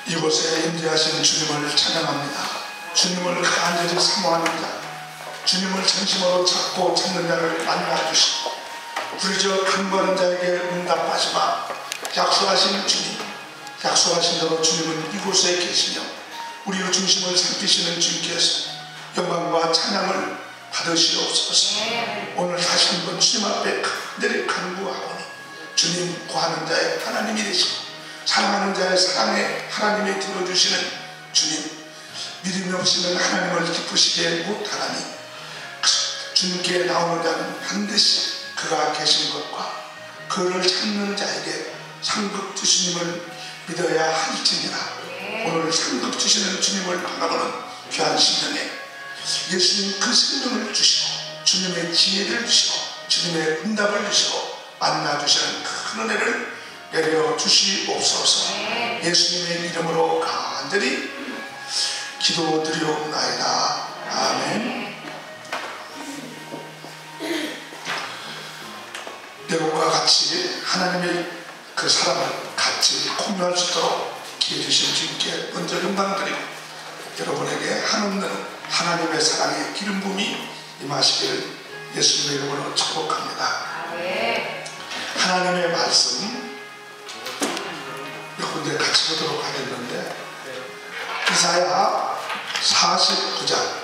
이곳에 임재하신 주님을 찬양합니다. 주님을 간절히 사모하는 자, 주님을 진심으로 찾고 찾는 자를 만나주시고 부르짖어 간구하는 자에게 응답하시마 약속하신 주님, 약속하신 대로 주님은 이곳에 계시며 우리의 중심을 삼키시는 주님께서 영광과 찬양을 받으시옵소서. 오늘 다시 한번 주님 앞에 간절히 간구하오니 주님 구하는 자의 하나님이 되시고 사랑하는 자의 사랑에 하나님이 들어주시는 주님, 믿음이 없이는 하나님을 기쁘시게 못하나니 주님께 나오는 자는 반드시 그가 계신 것과 그를 찾는 자에게 상급 주시님을 믿어야 할지니라. 오늘 상급 주시는 주님을 바라보는 귀한 심령에 예수님 그 생명을 주시고 주님의 지혜를 주시고 주님의 응답을 주시고 만나주시는 큰 은혜를 내려 주시옵소서. 예수님의 이름으로 간절히 기도드리옵나이다. 아멘. 여러분과 같이 하나님의 그 사랑을 같이 공유할 수 있도록 기회 주신 주님께 먼저 영광드리고 여러분에게 한없는 하나님의 사랑의 기름 부음이 임하시기를 예수님의 이름으로 축복합니다. 하나님의 말씀 몇 군데 같이 보도록 하겠는데 이사야 49장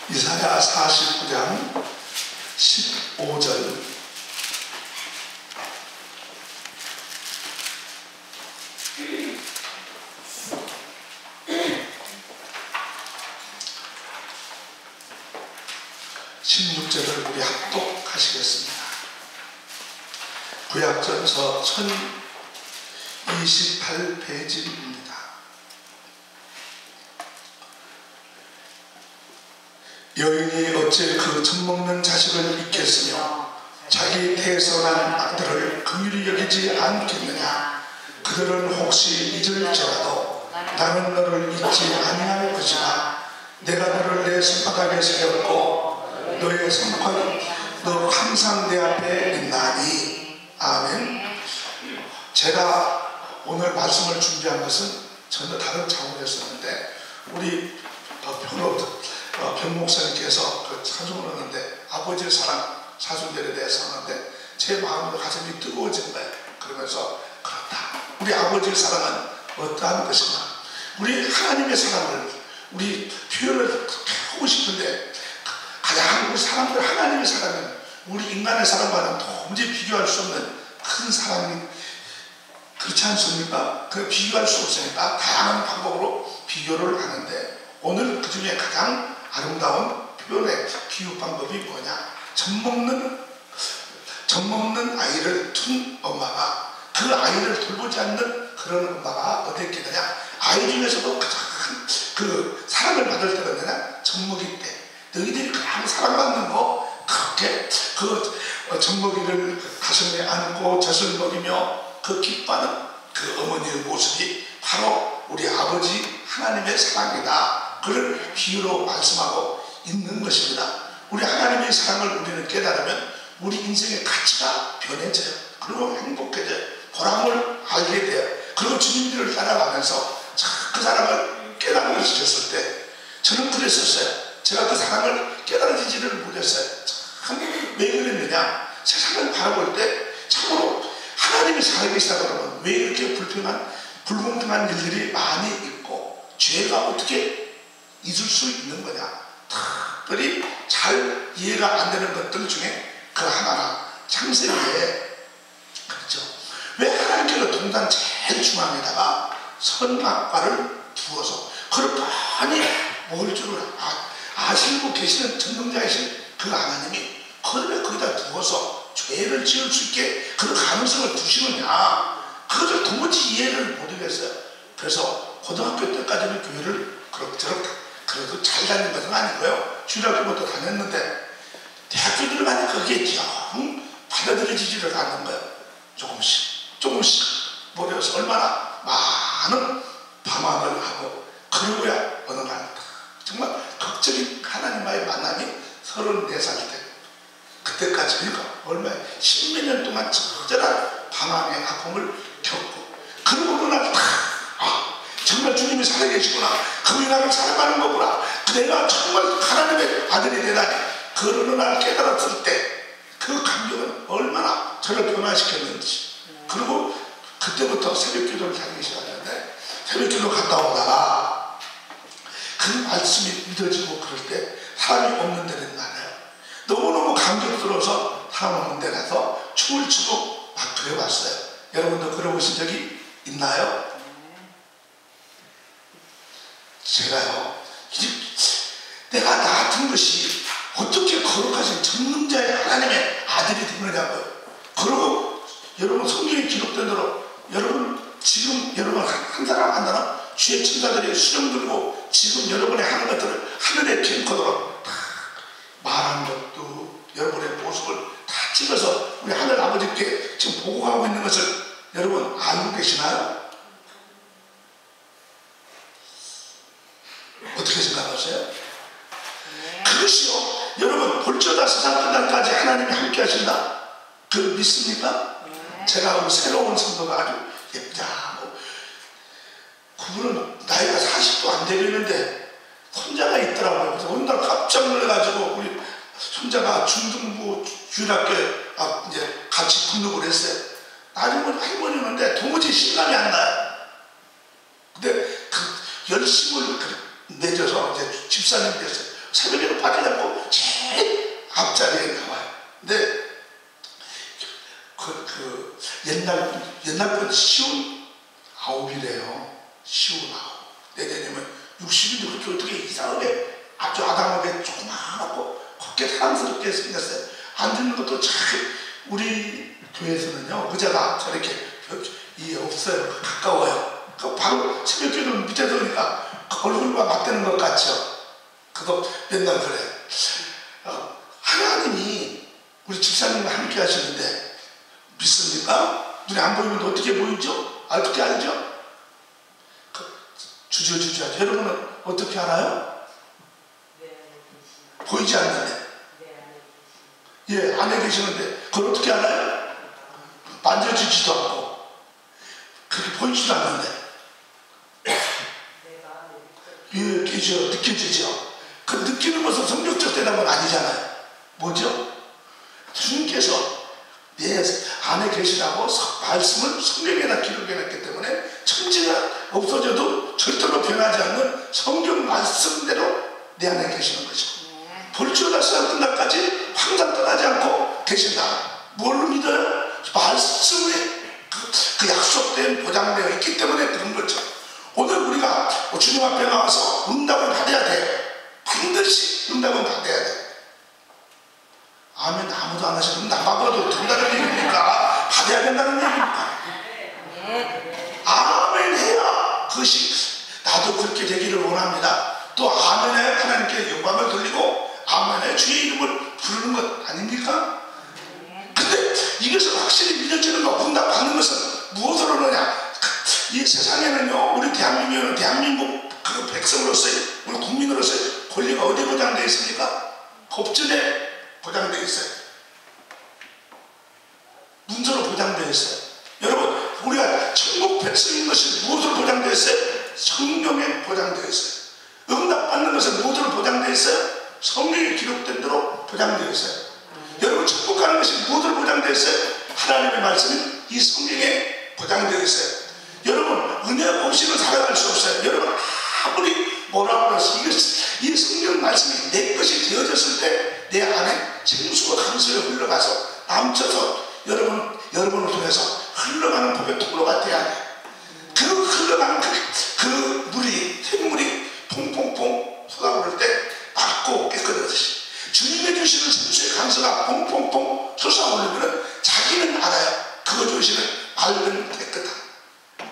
이사야 49장 15절 16절을 우리 합독하시겠습니다. 구약전서 1028페이지입니다. 여인이 어째 그 젖먹는 자식을 잊겠으며 자기 태에서 난 아들을 긍휼히 여기지 않겠느냐. 그들은 혹시 잊을지라도 나는 너를 잊지 아니할 것이라. 내가 너를 내 손바닥에 새겼고 너의 손바닥이 너 항상 내 앞에 있나니. 아멘. 제가 오늘 말씀을 준비한 것은 전혀 다른 차원이었었는데 우리 변 목사님께서 그 찬송을 하는데 아버지의 사랑 사순절에 대해서 하는데 제 마음으로 가슴이 뜨거워진 거예요. 그러면서 그렇다. 우리 아버지의 사랑은 어떠한 것인가. 우리 하나님의 사랑을 우리 표현을 하고 싶은데 가장 우리 사람들 하나님의 사랑은 우리 인간의 사랑과는 도무지 비교할 수 없는 큰 사랑이 그렇지 않습니까? 그 비교할 수 없으니까 다양한 방법으로 비교를 하는데 오늘 그 중에 가장 아름다운 표현의 비유 방법이 뭐냐? 젖먹는 아이를 둔 엄마가 그 아이를 돌보지 않는 그런 엄마가 어디 있겠느냐? 아이 중에서도 가장 그 사랑을 받을 때가 뭐냐? 젖먹일 때. 너희들이 가장 사랑받는 거 그렇게 그 젖먹이를 가슴에 안고 젖을 먹이며 그 기뻐하는 그 어머니의 모습이 바로 우리 아버지 하나님의 사랑이다. 그를 비유로 말씀하고 있는 것입니다. 우리 하나님의 사랑을 우리는 깨달으면 우리 인생의 가치가 변해져요. 그리고 행복해져요. 보람을 알게 돼요. 그리고 주님들을 따라가면서 그 사랑을 깨달음을 주셨을 때 저는 그랬었어요. 제가 그 사랑을 깨달아지지를 못했어요. 참 왜 그랬느냐? 세상을 바라볼 때 참으로 하나님이 살아계시다 그러면 왜 이렇게 불공평한 일들이 많이 있고 죄가 어떻게 있을 수 있는 거냐? 특별히 잘 이해가 안 되는 것들 중에 그 하나가 창세기에 그렇죠. 왜 하나님께서 동산 제일 중앙에다가 선악과를 두어서 그걸 뻔히 먹을 줄을 아시고 계시는 전능자이신 그 하나님이 그걸 왜 거기다 두어서 죄를 지을 수 있게 그 가능성을 두시느냐? 그것을 도무지 이해를 못하겠어요. 그래서 고등학교 때까지는 교회를 그럭저럭 그래도 잘 다닌 것은 아니고요. 주일학교부터 다녔는데 대학교 들어가니까 그게 영 받아들여지지를 않는 거예요. 조금씩 모여서 얼마나 많은 밤함을 하고 그러고야 어느 날 정말 극적인 하나님과의 만남이 34살 때 그때까지 그러니까 얼마 10몇 년 동안 처절한 방황의 아픔을 겪고 그러고 어느 날 정말 주님이 살아계시구나. 그분이 나를 사랑하는 거구나. 내가 정말 하나님의 아들이 되다니 그 어느 날 깨달았을 때 그 감격은 얼마나 저를 변화시켰는지. 그리고 그때부터 새벽기도를 다니기 시작했는데 새벽기도 갔다 오다가 그 말씀이 믿어지고 그럴 때 사람이 없는 데는 많아요. 너무너무 감격스러워서 사람 없는 데 가서 춤을 추고 막 그래봤어요. 여러분도 그래보신 적이 있나요? 제가요, 내가 나 같은 것이 어떻게 거룩하신 전능자의 하나님의 아들이 되느냐고요. 그리고 여러분 성경에 기록된 대로 여러분 지금 여러분 한 사람 한 사람 주의 천사들이 수령 들고 지금 여러분이 하는 것들을 하늘의 캠코더로 다 말하는 것도 여러분의 모습을 다 찍어서 우리 하늘 아버지께 지금 보고하고 있는 것을 여러분 알고 계시나요? 어떻게 생각하세요? 그것이요, 여러분 볼지어다 세상 끝날까지 하나님이 함께 하신다? 그 믿습니까? 제가 오늘 새로운 성도가 아주 예쁘다 뭐 그분은 나이가 40도 안 되겠는데 손자가 있더라고요. 그래서 어느 날 깜짝 놀라가지고 우리 손자가 중등부 주일학교에 이제 같이 등록을 했어요. 나중에 할머니였는데 도무지 실감이 안 나요. 근데 그 열심을 내줘서 이제 집사님이 됐어요. 새벽에는 빠지지 않고 제일 앞자리에 나와요. 근데 옛날 시운 9이래요. 시운 9. 내년이면 60인데 그렇게 어떻게 이상하게 아주 아담하게 조그마하고 곱게 사랑스럽게 생겼어요. 앉는 것도 참 우리 교회에서는요 의자가 저렇게 없어요. 가까워요. 바로 새벽기도 밑에서 오니까 얼굴과 맞대는 것 같죠. 그거 맨날 그래요. 하나님이 우리 집사님과 함께 하시는데 믿습니까? 눈에 안 보이면 어떻게 보이죠? 어떻게 알죠? 주저주저하죠. 여러분은 어떻게 알아요? 보이지 않는데. 예, 안에 계시는데 그걸 어떻게 알아요? 만져주지도 않고 그렇게 보이지도 않는데 예, 계셔. 느껴지죠? 그 느끼는 것은 성경적 대답은 아니잖아요. 뭐죠? 주님께서 내 안에 계시라고 말씀을 성경에다 기록해놨기 때문에 천지가 없어져도 절대로 변하지 않는 성경 말씀대로 내 안에 계시는 거죠. 볼지어다 세상 끝날까지 항상 떠나지 않고 계신다. 뭘로 믿어요? 말씀에 그 약속된 보장되어 있기 때문에 그런 거죠. 오늘 우리가 주님 앞에 나와서 응답을 받아야 돼. 반드시 응답은 받아야 돼. 아멘. 아무도 안 하시면 응답 받아도 된다는 얘기입니까? 받아야 된다는 얘기입니까? 아멘 해야 그것이 나도 그렇게 되기를 원합니다. 또 아멘 해야 하나님께 영광을 돌리고 아멘 해야 주의 이름을 부르는 것 아닙니까? 근데 이것을 확실히 믿어지는 거, 응답 받는 것은 무엇으로 하느냐? 이 세상에는요, 우리 대한민국 그 백성으로서의, 우리 국민으로서의 권리가 어디에 보장되어 있습니까? 법전에 보장되어 있어요. 문서로 보장되어 있어요. 여러분, 우리가 천국 백성인 것이 무엇으로 보장되어 있어요? 성경에 보장되어 있어요. 응답 받는 것은 무엇으로 보장되어 있어요? 성경에 기록된 대로 보장되어 있어요. 여러분, 천국 가는 것이 무엇으로 보장되어 있어요? 하나님의 말씀이 이 성경에 보장되어 있어요. 여러분, 은혜 없이는 살아갈 수 없어요. 여러분, 아무리 뭐라고 해서 이 성경 말씀이 내 것이 되어졌을 때 내 안에 생수가 강수에 흘러가서 남쳐서 여러분을 통해서 흘러가는 법의 통로가 돼야 돼. 그 흘러가는 그 물이, 샘물이 퐁퐁퐁 쏟아오를 때 맑고 깨끗하듯이 주님의 주시는 생수의 강수가 퐁퐁퐁 솟아오르면 자기는 알아요. 그거 주시는 맑은 깨끗함.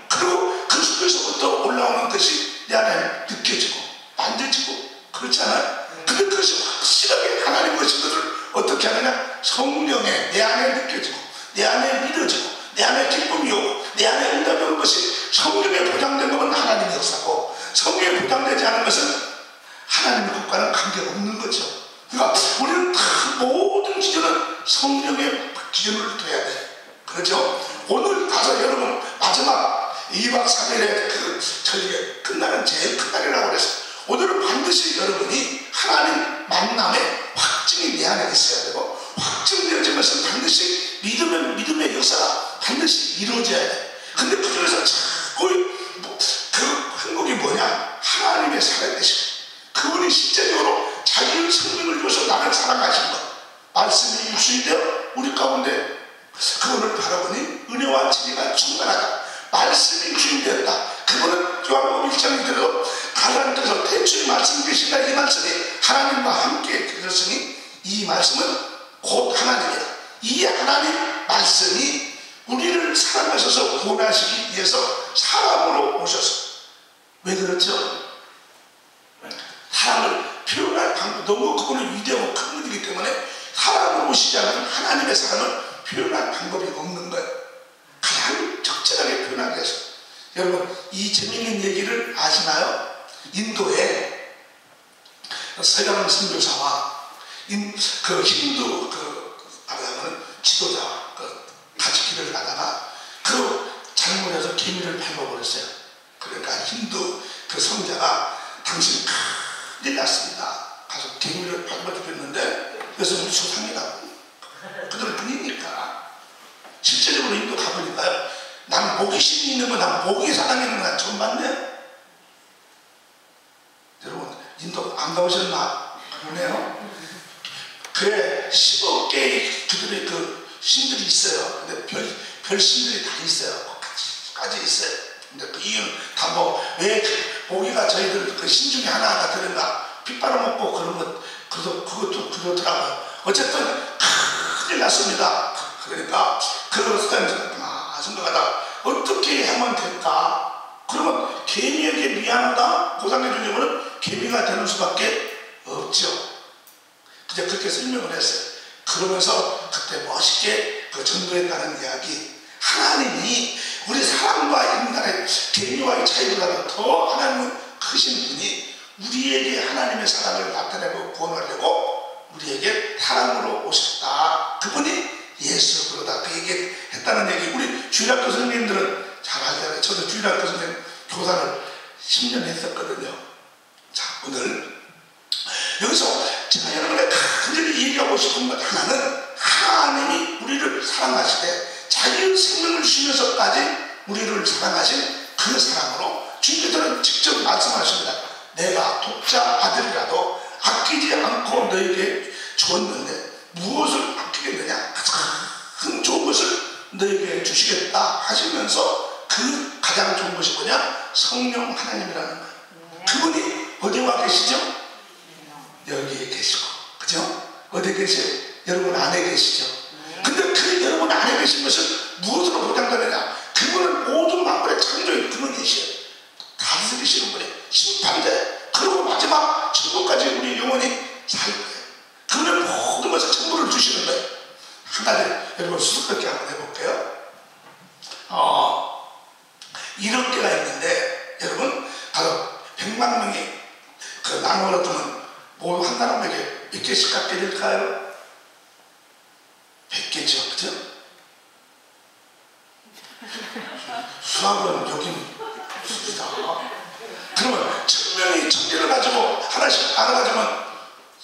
그리고 그 속에서부터 올라오는 것이 내 안에 느껴지고 만져지고 그렇잖아요. 근데 그것이 확실하게 하나님 것인 것을 어떻게 하느냐? 성령에 내 안에 느껴지고 내 안에 믿어지고 내 안에 기쁨이 오고 내 안에 응답이 오는 것이 성령에 보장된 것은 하나님의 역사고 성령에 보장되지 않은 것은 하나님의 것과는 관계가 없는 거죠. 그러니까 우리는 다 모든 기준은 성령의 기준을 둬야 돼. 그렇죠? 오늘 가서 여러분 마지막 2박 3일의 그 저녁에 끝나는 제일 큰 날이라고 그랬어요. 오늘은 반드시 여러분이 하나님 만남의 확증이 내 안에 있어야 되고, 확증되어진 것은 반드시 믿음의 역사가 반드시 이루어져야 돼. 근데 그 중에서 자꾸 그 행복이 뭐냐? 하나님의 살아계시고 그분이 실제적으로 자기의 생명을 주어서 나를 사랑하신 것, 말씀이 육신이 되어 우리 가운데 그분을 바라보니 은혜와 진리가 충만하다. 말씀이 육신이 되었다. 그분은 요한복음 1장에 들어도 가라앉아서 태초에 말씀이 계신다. 이 말씀이 하나님과 함께 계셨으니 이 말씀은 곧 하나님이다. 이 하나님 말씀이 우리를 사랑하셔서 구원하시기 위해서 사람으로 오셔서, 왜 그렇죠? 사랑을 표현할 방법, 너무 그분은 위대하고 큰 분이기 때문에 사람으로 오시지 않은 하나님의 사랑을 표현할 방법이 없는 거예요. 가장 적절하게 표현하기 위해서. 여러분, 이 재미있는 얘기를 아시나요? 인도에 서양 선교사와 그 힌두 말하자면 지도자와 같이 길을 가다가 잘못해서 개미를 밟아버렸어요. 그러니까 힌두 그 성자가 당신 큰일 났습니다. 가서 개미를 밟아 죽였는데, 그래서 우리 조상이라고 그들 뿐이니까. 실제적으로 인도 가보니까요, 난 모기신이 있는 거, 난 모기 사랑이 있는 거 난 처음 봤네. 여러분, 인도 안 가보셨나? 그러네요. 그래, 10억 개의 그들의 그 신들이 있어요. 근데 별 신들이 다 있어요. 까지 있어요. 근데 그 이유는 다 왜 모기가 저희들 그 신 중에 하나가 되는가, 피 빨아먹고 그런 것, 그것도 그렇더라고요. 어쨌든 큰일 났습니다. 그러니까 그것을 생각하다 어떻게 하면 될까? 그러면 개미에게 미안하다 보상해 주려면 개미가 되는 수밖에 없죠. 그냥 그렇게 설명을 했어요. 그러면서 그때 멋있게 그 전도했다는 이야기, 하나님이 우리 사람과 인간의 개미와의 차이보다는 더 하나님은 크신 분이 우리에게 하나님의 사랑을 나타내고 구원하려고 우리에게 사랑으로 오셨다. 그분이 예수 그러다 그 얘기 했다는 얘기, 우리 주일학교 선생님들은 잘 알잖아요. 저도 주일학교 선생님 교사를 10년 했었거든요. 자, 오늘 여기서 제가 여러분에게 간절히 얘기하고 싶은 것 하나는, 하나님이 우리를 사랑하시되 자기의 생명을 주시면서까지 우리를 사랑하신 그 사랑으로 주님께서는 직접 말씀하십니다. 내가 독자 아들이라도 아끼지 않고 너에게 주었는데 무엇을 아끼겠느냐? 가장 좋은 것을 너에게 주시겠다 하시면서 그 가장 좋은 것이 뭐냐? 성령 하나님이라는 거예요. 그분이 어디와 계시죠? 여기에 계시고, 그죠? 어디 계세요? 여러분 안에 계시죠? 근데 그 여러분 안에 계신 것을 무엇으로 보장되느냐? 그분은 모든 만물의 창조의 근원이시에요. 다스리시는 분이 심판대, 그리고 마지막 천국까지 우리 영원히 살 거예요. 그분은 모든 것에 전부를 주시는 거예요. 한 가지 여러분 수수께끼 한번 해볼게요. 1억 개가 있는데 여러분 100만 명이 그 나누어두면 뭐 한 사람에게 몇 개씩 갖게 될까요? 100개죠, 그죠? 수학은 여긴 수다. 그러면 1000명이 1000개를 가지고 하나씩 나눠가지면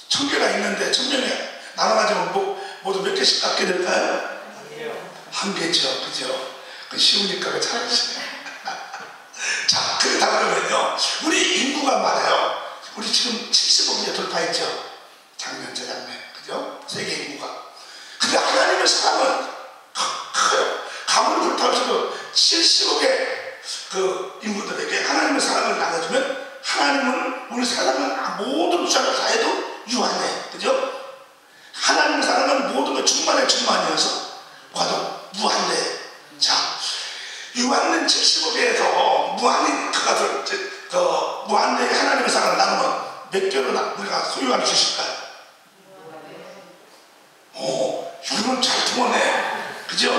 1000개가 있는데 1000명이 나눠가지면 모두 몇 개씩 갖게 될까요? 한 개죠, 그죠? 그 쉬우니까 잘하시네. 자, 그렇다 그러면요, 우리 인구가 말이에요. 우리 지금 70억 이제 돌파했죠. 작년, 재작년, 그죠? 세계 인구가. 근데 하나님의 사랑은 커요. 가문을 불타오셔도 70억의 그 인구들에게 하나님의 사랑을 나눠주면 하나님은 우리 사랑은 모든 숫자를 다 해도 유한해. 그죠? 하나님의 사랑은 모든 것 충만해 충만이어서 와도 무한해. 자, 유한된 70억에서 무한인 그것을 무한대의 하나님의 사랑을 나누면 몇 개로 우리가 소유할 수 있을까요? 이건 잘 통하네. 그죠?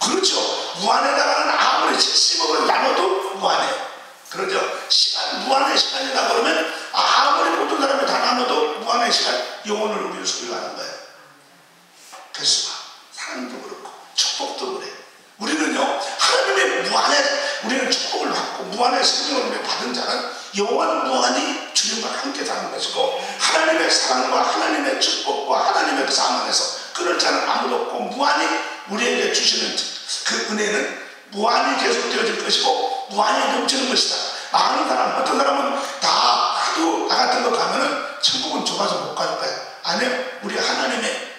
그렇죠. 무한에다가는 아무리 70억을 나눠도 무한해. 그러죠? 시간, 무한의 시간이다 그러면 아무리 모든 사람이 다 나눠도 무한의 시간, 영혼을 우리를 소유하는 거예요. 개수가. 사랑도 그렇고 축복도 그래. 우리는요 하나님의 무한의 우리는 축복을 받고 무한의 생명을 받은 자는 영원 무한히 주님과 함께 사는 것이고, 하나님의 사랑과 하나님의 축복과 하나님의 그 삶 안에서 끊을 자는 아무도 없고, 무한히 우리에게 주시는 그 은혜는 무한히 계속되어질 것이고 무한히 넘치는 것이다. 많은 사람, 어떤 사람은 다 하도 나 같은 거 가면은 천국은 좁아서 못 갈 거야. 아니요, 우리 하나님의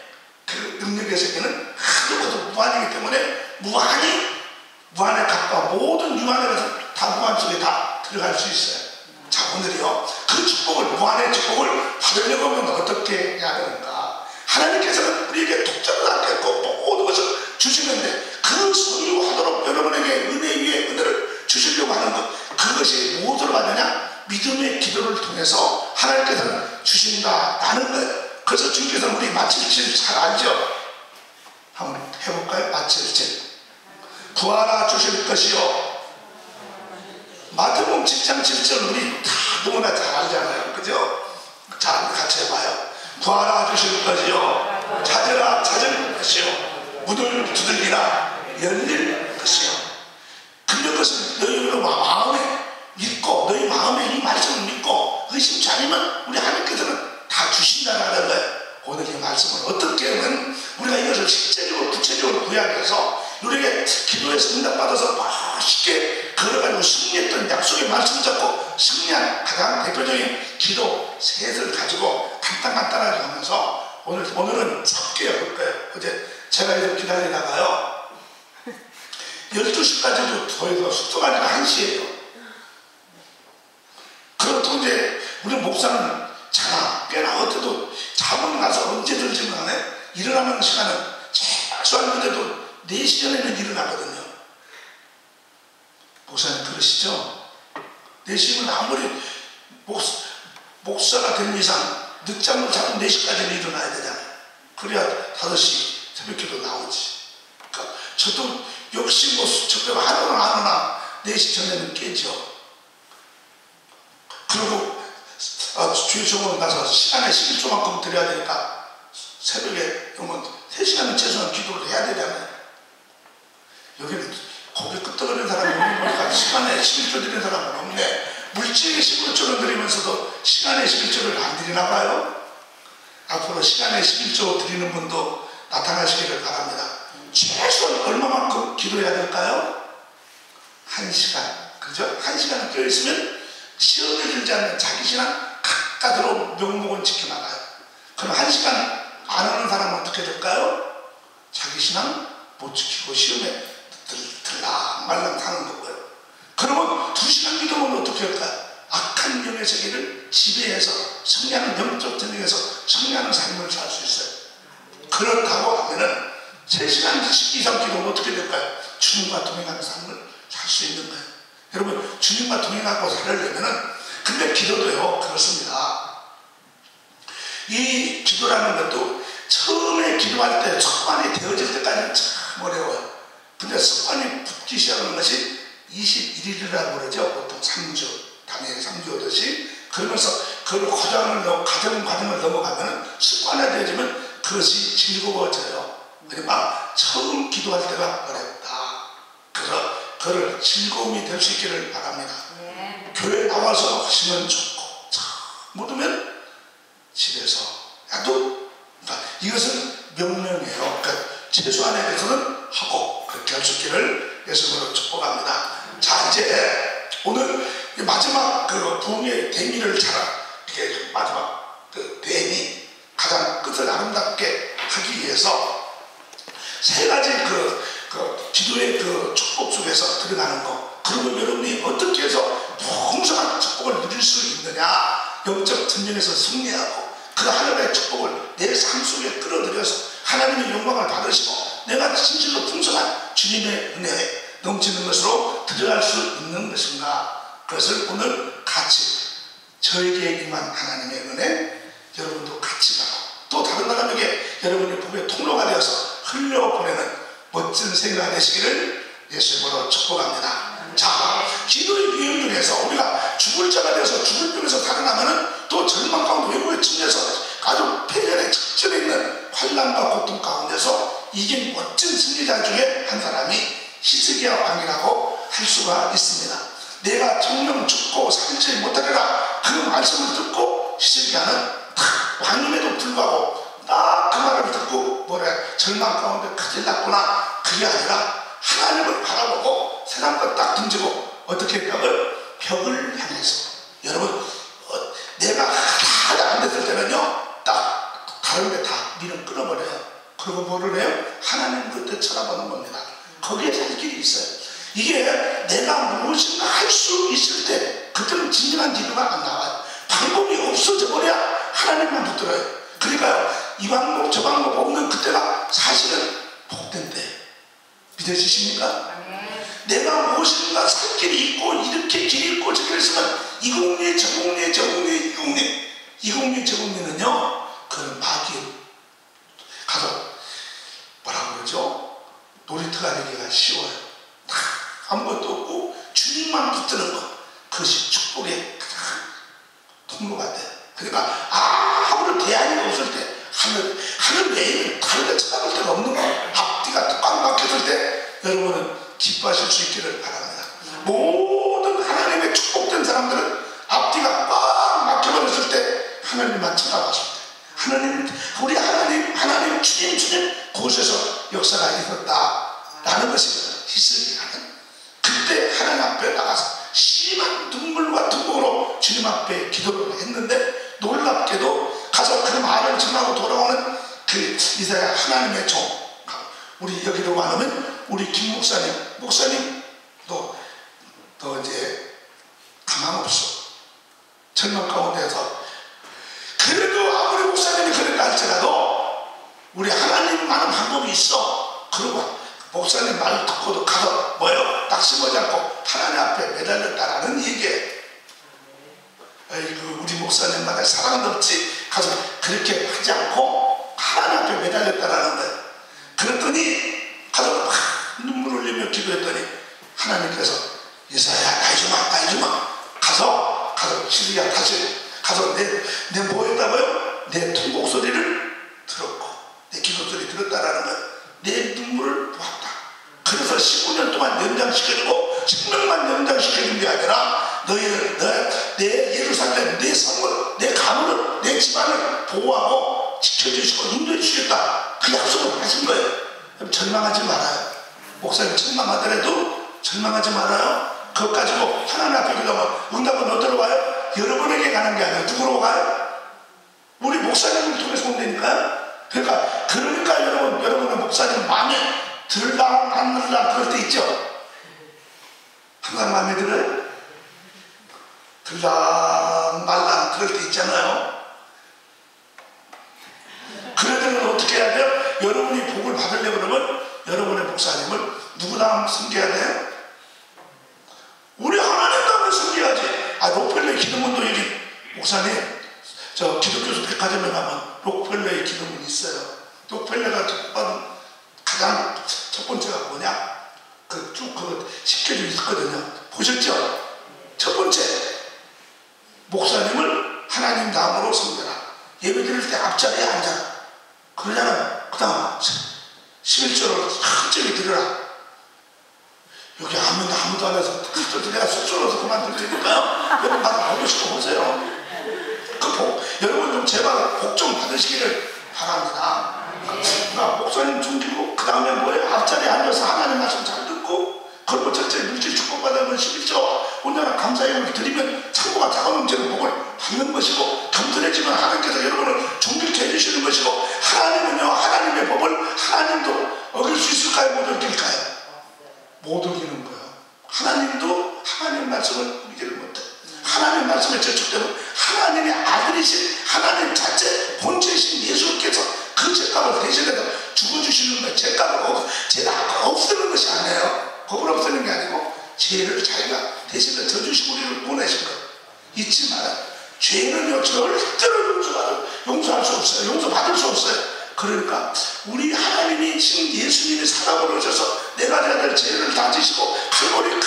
그 능력의 세계는 하도 가도 무한이기 때문에 무한에 가까워 모든 유한에 가서 다 무한 속에 다 들어갈 수 있어요. 자, 오늘이요 그 축복을, 무한의 축복을 받으려고 하면 어떻게 해야 되는가? 하나님께서는 우리에게 독자를 안겠고 모든 것을 주시는데, 그 소유하도록 여러분에게 은혜 위에 은혜를 주시려고 하는 것, 그것이 무엇으로 받느냐? 믿음의 기도를 통해서 하나님께서는 주신다라는 거예요. 그래서 주님께서는 우리 마칠칠 잘 알죠? 한번 해볼까요? 마칠칠. 구하라 주실 것이요. 마태복음 7장 7절 우리 다 너무나 잘 알잖아요. 그죠? 자, 같이 해봐요. 구하라 주실 것이요. 찾으라 찾을 것이요. 문을 두들기라 열릴 것이요. 근데 그것은 너희 마음에 믿고, 너희 마음에 이 말씀을 믿고 의심치 않으면 우리 하나님께서는 다 주신다는 거예요. 오늘 이 말씀을 어떻게 하면 우리가 이것을 실제적으로 구체적으로 구약해서 우리에게 기도에서 응답받아서 멋있게 걸어가지고 승리했던 약속의 말씀 잡고 승리한 가장 대표적인 기도 셋을 가지고 간단하게 하면서 오늘은 짧게 해볼 거예요. 어제 제가 이렇게 기다리다가요 12시까지도 더해서 숙소가 아니라 1시예요. 그렇다고 이제 우리 목사는 자나 꽤나 어때도 자고 나서 언제 들지는 않아요. 일어나는 시간은 최소한 그래도 4시 전에는 일어나거든요. 목사님 그러시죠? 4시면 아무리 목사가 된 이상 늦잠을 자고 4시까지는 일어나야 되잖아요. 그래야 5시 새벽기도 나오지. 그러니까 저도 역시 뭐 저녁 하루는 안 하나 4시 전에는 깨죠. 그리고 주의 종으로 나서 시간에 11조만큼 드려야 되니까 새벽에 그러면 3시간은 최소한 기도를 해야 되잖아요. 여기는 고개 끄덕거리는 사람이 없는 거니까 시간에 11조 드리는 사람은 없네. 물질의 11조를 드리면서도 시간에 11조를 안 드리나 봐요. 앞으로 시간에 11조 드리는 분도 나타나시기를 바랍니다. 최소한 얼마만큼 기도해야 될까요? 1시간. 그죠? 1시간을 껴있으면 시험에 들지 않는 자기 신앙 각각 들어온 명목은 지켜나가요. 그럼 1시간 안 하는 사람은 어떻게 될까요? 자기 신앙 못 지키고 시험에 들락말락 하는 거고요. 그러면 2시간 기도면 어떻게 할까요? 악한 영의 세계를 지배해서 승리하는 영적 전쟁에서 승리하는 삶을 살 수 있어요. 그렇다고 하면은 3시간 이상 기도면 어떻게 될까요? 주님과 동행하는 삶을 살 수 있는 거예요. 여러분, 주님과 동행하고 살려면은, 근데 기도도요 그렇습니다. 이 기도라는 것도 처음에 기도할 때 습관이 되어질 때까지는 참 어려워요. 근데 습관이 붙기 시작하는 것이 21일이라고 그러죠. 보통 3주, 당연히 3주 오듯이. 그러면서 그 과정을 넘어가면 습관이 되어지면 그것이 즐거워져요. 그러니까 처음 기도할 때가 어렵다. 그래서 그를 즐거움이 될 수 있기를 바랍니다. 네. 교회 나와서 하시면 좋고, 못하면 집에서 야도, 그러니까 이것은 명령이에요. 그러니까 최소한에 대해서는 하고 그렇게 할 수 있기를 예수님으로 축복합니다. 자, 이제 오늘 마지막 그 부흥의 대미를 이렇게 마지막 그 대미 가장 끝을 아름답게 하기 위해서 3가지 그 기도의 그 축복 속에서 들어가는 거, 그리고 여러분이 어떻게 해서 풍성한 축복을 누릴 수 있느냐, 영적 전쟁에서 승리하고 그 하나님의 축복을 내 삶 속에 끌어들여서 하나님의 영광을 받으시고 내가 진실로 풍성한 주님의 은혜에 넘치는 것으로 들어갈 수 있는 것인가, 그것을 오늘 같이 저에게 임한 하나님의 은혜 여러분도 같이 가고 또 다른 사람에게 여러분의 복의 통로가 되어서 흘려보내는 멋진 생애가 되시기를 예수님으로 축복합니다. 자, 기도의 유형 중에서 우리가 죽을 자가 되어서 죽을 병에서 살아나면은 또 절망 가운데 외국에 침해서 아주 폐전에 직전에 있는 환난과 고통 가운데서 이긴 멋진 승리자 중에 한 사람이 히스기야 왕이라고 할 수가 있습니다. 내가 정령 죽고 살지 못하리라 그 말씀을 듣고 히스기야는 왕임에도 불구하고 딱 그 말을 듣고 절망 가운데 큰일 났구나. 그게 아니라 하나님을 바라보고 세상과 딱 던지고 어떻게 벽을 향해서 여러분 내가 하나도 안 됐을 때는요 딱 다른 데 다 밀어 끊어버려요. 그리고 뭐를 해요? 하나님 그때 쳐다보는 겁니다. 거기에 살 길이 있어요. 이게 내가 무엇인가 할 수 있을 때 그때는 진정한 기도가 안 나와요. 방법이 없어져 버려야 하나님만 붙들어요. 그러니까요 이 방법 저 방법 없는 그때가 사실은 복된 때. 믿어지십니까? 내가 무엇인가 살 길이 있고 이렇게 길이 있고 저길 있으면 이 공리 저 공리 저 공리 이 공리 이 공리 저 공리는요 그런 마귀 가서 뭐라고 그러죠? 놀이터가 되기가 쉬워요. 다 아무것도 없고 주님만 붙드는 것 그것이 축복의 가장 통로가 돼요. 그러니까 아무런 대안이 없을 때 하늘 외에는 다른 데 쳐다볼 데가 없는 거 앞뒤가 꽉 막혔을 때 여러분은 기뻐하실 수 있기를 바랍니다. 모든 하나님의 축복된 사람들은 앞뒤가 꽉 막혀버렸을 때 하나님만 쳐다봤을 때 우리 하나님 주님 그곳에서 역사가 있었다라는 것입니다. 히스기야는 그때 하나님 앞에 나가서 심한 눈물과 등곡으로 주님 앞에 기도를 했는데 놀랍게도 가서 그 말을 전하고 돌아오는 그 이사야 하나님의 종 우리 여기로 가면 우리 김 목사님도 이제 가망 없어 절망 가운데서 그래도 아무리 목사님이 그랬다 할지라도 우리 하나님 많은 방법이 있어. 그리고 목사님 말 듣고도 가서 딱 심어지 않고 하나님 앞에 매달렸다라는 얘기예요. 우리 목사님마다 사랑 넘치 가서 그렇게 하지 않고 하나님 앞에 매달렸다라는 거예요. 그랬더니 가서 막 눈물 흘리며 기도했더니 하나님께서 이사야 나 주마 가서 히스기야 다시 가서 내 뭐 했다고요? 내 통곡 소리를 들었고 내 기도 소리 들었다라는 거예요. 내 눈물을 보았다. 그래서 19년 동안 연장시켜주고 생명만 연장시켜준 게 아니라 너희는 내 예루살렘 내 성을 내 가문을 내 집안을 보호하고 지켜주시고 인도해 주시겠다. 그 약속을 하신 거예요. 절망하지 말아요. 목사님 절망하더라도 절망하지 말아요. 그것 가지고 하나님 앞에 기도하면 응답은 어디로 가요? 여러분에게 가는 게 아니라 누구로 가요? 우리 목사님을 통해서 온다니까요. 그러니까 여러분의 목사님 마음에 들랑 안 들랑 그럴 때 있죠. 항상 마음에 들어요? 들랑 말랑 그럴 때 있잖아요. 그럴 때는 어떻게 해야 돼요? 여러분이 복을 받으려고 그러면 여러분의 목사님을 누구랑 섬겨야 돼요? 우리 하나님 다음에 섬겨야지. 록펠러의 기도문도 여기 목사님 저 기독교에서 백화점에 가면 록펠러의 기도문이 있어요. 록펠러가 받은 가장 첫 번째가 뭐냐? 그거 시켜져 있었거든요. 보셨죠? 첫 번째 목사님을 하나님 다음으로 섬겨라. 예배 드릴 때 앞자리에 앉아라. 그러잖아요. 그 다음 11조를 천천히 드려라. 여기 아무도 안 해서 그리스도 내가 쑥스러워서 그만 들 테니까요. 여러분 받아보시고 보세요. 여러분 좀 제발 복 좀 받으시기를 바랍니다. 그러니까 목사님 숨기고 그 다음에 뭐예요? 앞자리에 앉아서 하나님 말씀 잘 듣고 그리고 첫째 물질 축복받으면 11조 온전한 감사예물을 드리면 창고가 작은 문제는 복을 받는 것이고 겸손해지면 하나님께서 여러분을 존경케 해주시는 것이고 하나님은요 하나님의 법을 하나님도 어길 수 있을까요? 못 어길까요? 못 어기는 거예요. 하나님도 하나님 말씀을 어기지를 못해. 하나님 말씀에 저촉되면 하나님의 아들이신 하나님 자체 본체이신 예수께서 그 죄값을 대신해서 죽어주시는 거예요. 죄가 없애는 것이 아니에요. 법을 없애는 게 아니고 죄를 자기가 대신해 져주시고 우리를 보내신 거예요. 잊지 말아요. 죄는요 절대로 용서할 수 없어요. 용서받을 수 없어요. 그러니까 우리 하나님이 지금 예수님이 사람으로 오셔서 내가 져야 될 죄를 다 지시고 칼보리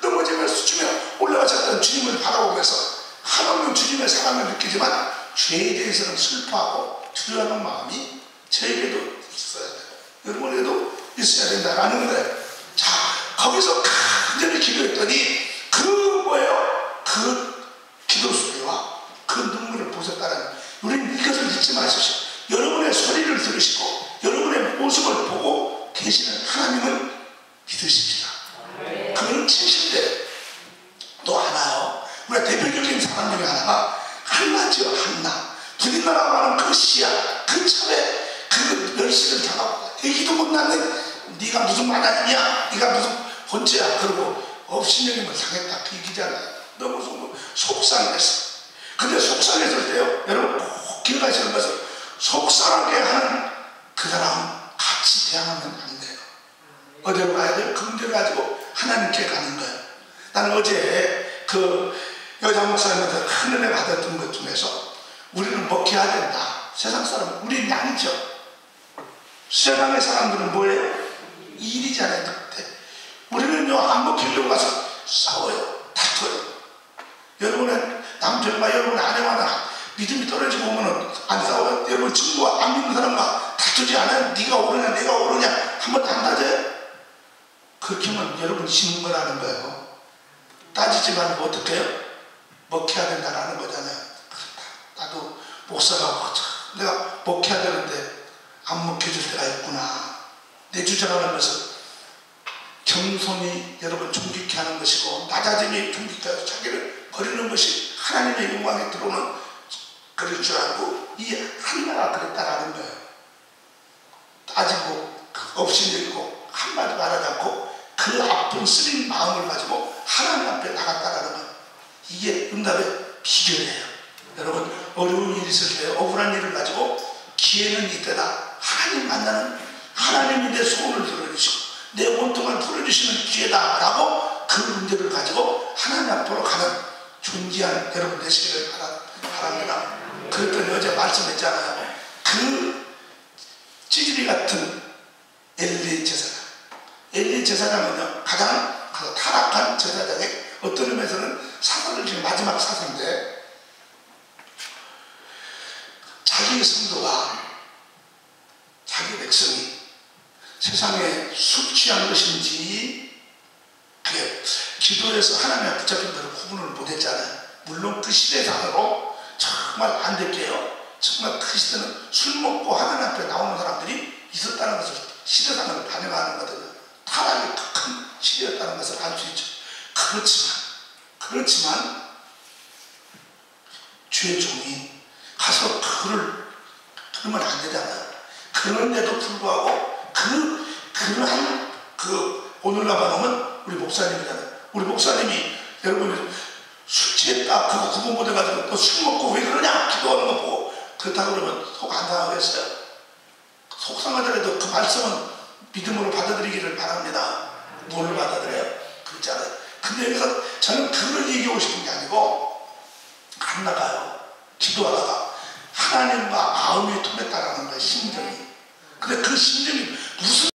넘어지며 수치며 올라가셨던 주님을 바라보면서 한없는 주님의 사랑을 느끼지만 죄에 대해서는 슬퍼하고 두려워하는 마음이 저에게도 있어야 돼요. 여러분에게도 있어야 된다라는 거예요. 자, 거기서 간절히 기도했더니 그 뭐예요? 그 기도 소리와 그 눈물을 보셨다는, 우리는 이것을 잊지 마십시오. 여러분의 소리를 들으시고 여러분의 모습을 보고 계시는 하나님을 믿으십시다. 그는 70대 또 하나요. 우리가 대표적인 사람 중에 하나가 한나지요. 한나. 우리나라로 하는 그 시야, 그 참에 그 멸시를 당하고 애기도 못 낳는 네가 무슨 마당이냐, 네가 무슨 번째야, 그러고 업신여김을 당했다. 그 얘기잖아요. 너무 속상했어. 근데 속상했을 때요, 여러분 꼭 기억하시는 것은 속상하게 하는 그 사람은 같이 대항하면 안 돼요. 어디로 가야 돼요? 그 문제를 가지고 하나님께 가는 거예요. 나는 어제 그 여자 목사님한테 큰 은혜 받았던 것 중에서 우리는 먹혀야 된다. 세상 사람은 우리는 양이죠. 세상의 사람들은 뭐예요? 일이잖아요. 그때 우리는요, 안 먹히려고 가서 싸워요. 다퉈요. 여러분의 남편과 여러분의 아내와 믿음이 떨어지고 오면 안 싸워요? 여러분 친구와 안 믿는 사람과 다투지 않아요? 네가 오르냐 내가 오르냐 한 번도 안 따져요? 그렇게 하면 여러분 지는 거라는 거예요. 따지지 말고 어떻게 해요? 먹혀야 된다라는 거잖아요. 나도 목사가 내가 먹혀야 되는데 안 먹혀질 때가 있구나. 내 주장하는 것은 겸손히 여러분 존귀케 하는 것이고 낮아짐이 존귀케 해서 자기를 버리는 것이 하나님의 영광에 들어오는 그럴 줄 알고 이 한나가 그랬다라는 거예요. 따지고 업신여기고 한마디 말하지 않고 그 아픈 쓰린 마음을 가지고 하나님 앞에 나갔다라는 거예요. 이게 응답의 비결이에요. 여러분 어려운 일이 있을 때 억울한 일을 가지고 기회는 이때다. 하나님 만나는, 하나님이 내 소원을 들어주시고 내 원통을 풀어주시는 기회다 라고 그 문제를 가지고 하나님 앞으로 가는 존귀한 여러분 되시기를 바랍니다. 그랬더니 어제 말씀했잖아요. 그 찌질이 같은 엘리 제사장, 엘리 제사장은요 가장 타락한 제사장의 어떤 의미에서는 사사들 중에 마지막 사사인데, 자기 성도가, 자기 백성이 세상에 술 취한 것인지 그게 기도에서 하나님 앞에 붙잡힌 대로 구분을 못했잖아요. 물론 그 시대상으로 정말 안 될게요. 정말 그 시대는 술 먹고 하나님 앞에 나오는 사람들이 있었다는 것을 시대상으로 반영하는 거거든요. 타락이 큰 시대였다는 것을 알 수 있죠. 그렇지만 주의 종이 가서 그러면 안 되잖아요. 그런데도 불구하고 그러한 오늘날 말하면 우리 목사님이잖아요. 우리 목사님이 여러분 술 취했다 그거 구분 못해가지고 너 술 먹고 왜 그러냐 기도하는 거 보고 그렇다고 그러면 속 안 상하겠어요? 속상하더라도 그 말씀은 믿음으로 받아들이기를 바랍니다. 뭘로 받아들여요? 그렇잖아요. 근데 여기서 저는 그걸 얘기하고 싶은 게 아니고 한나가요 기도하다가 하나님과 마음이 통했다라는 거예요. 심정이. 근데 그 심정이 무슨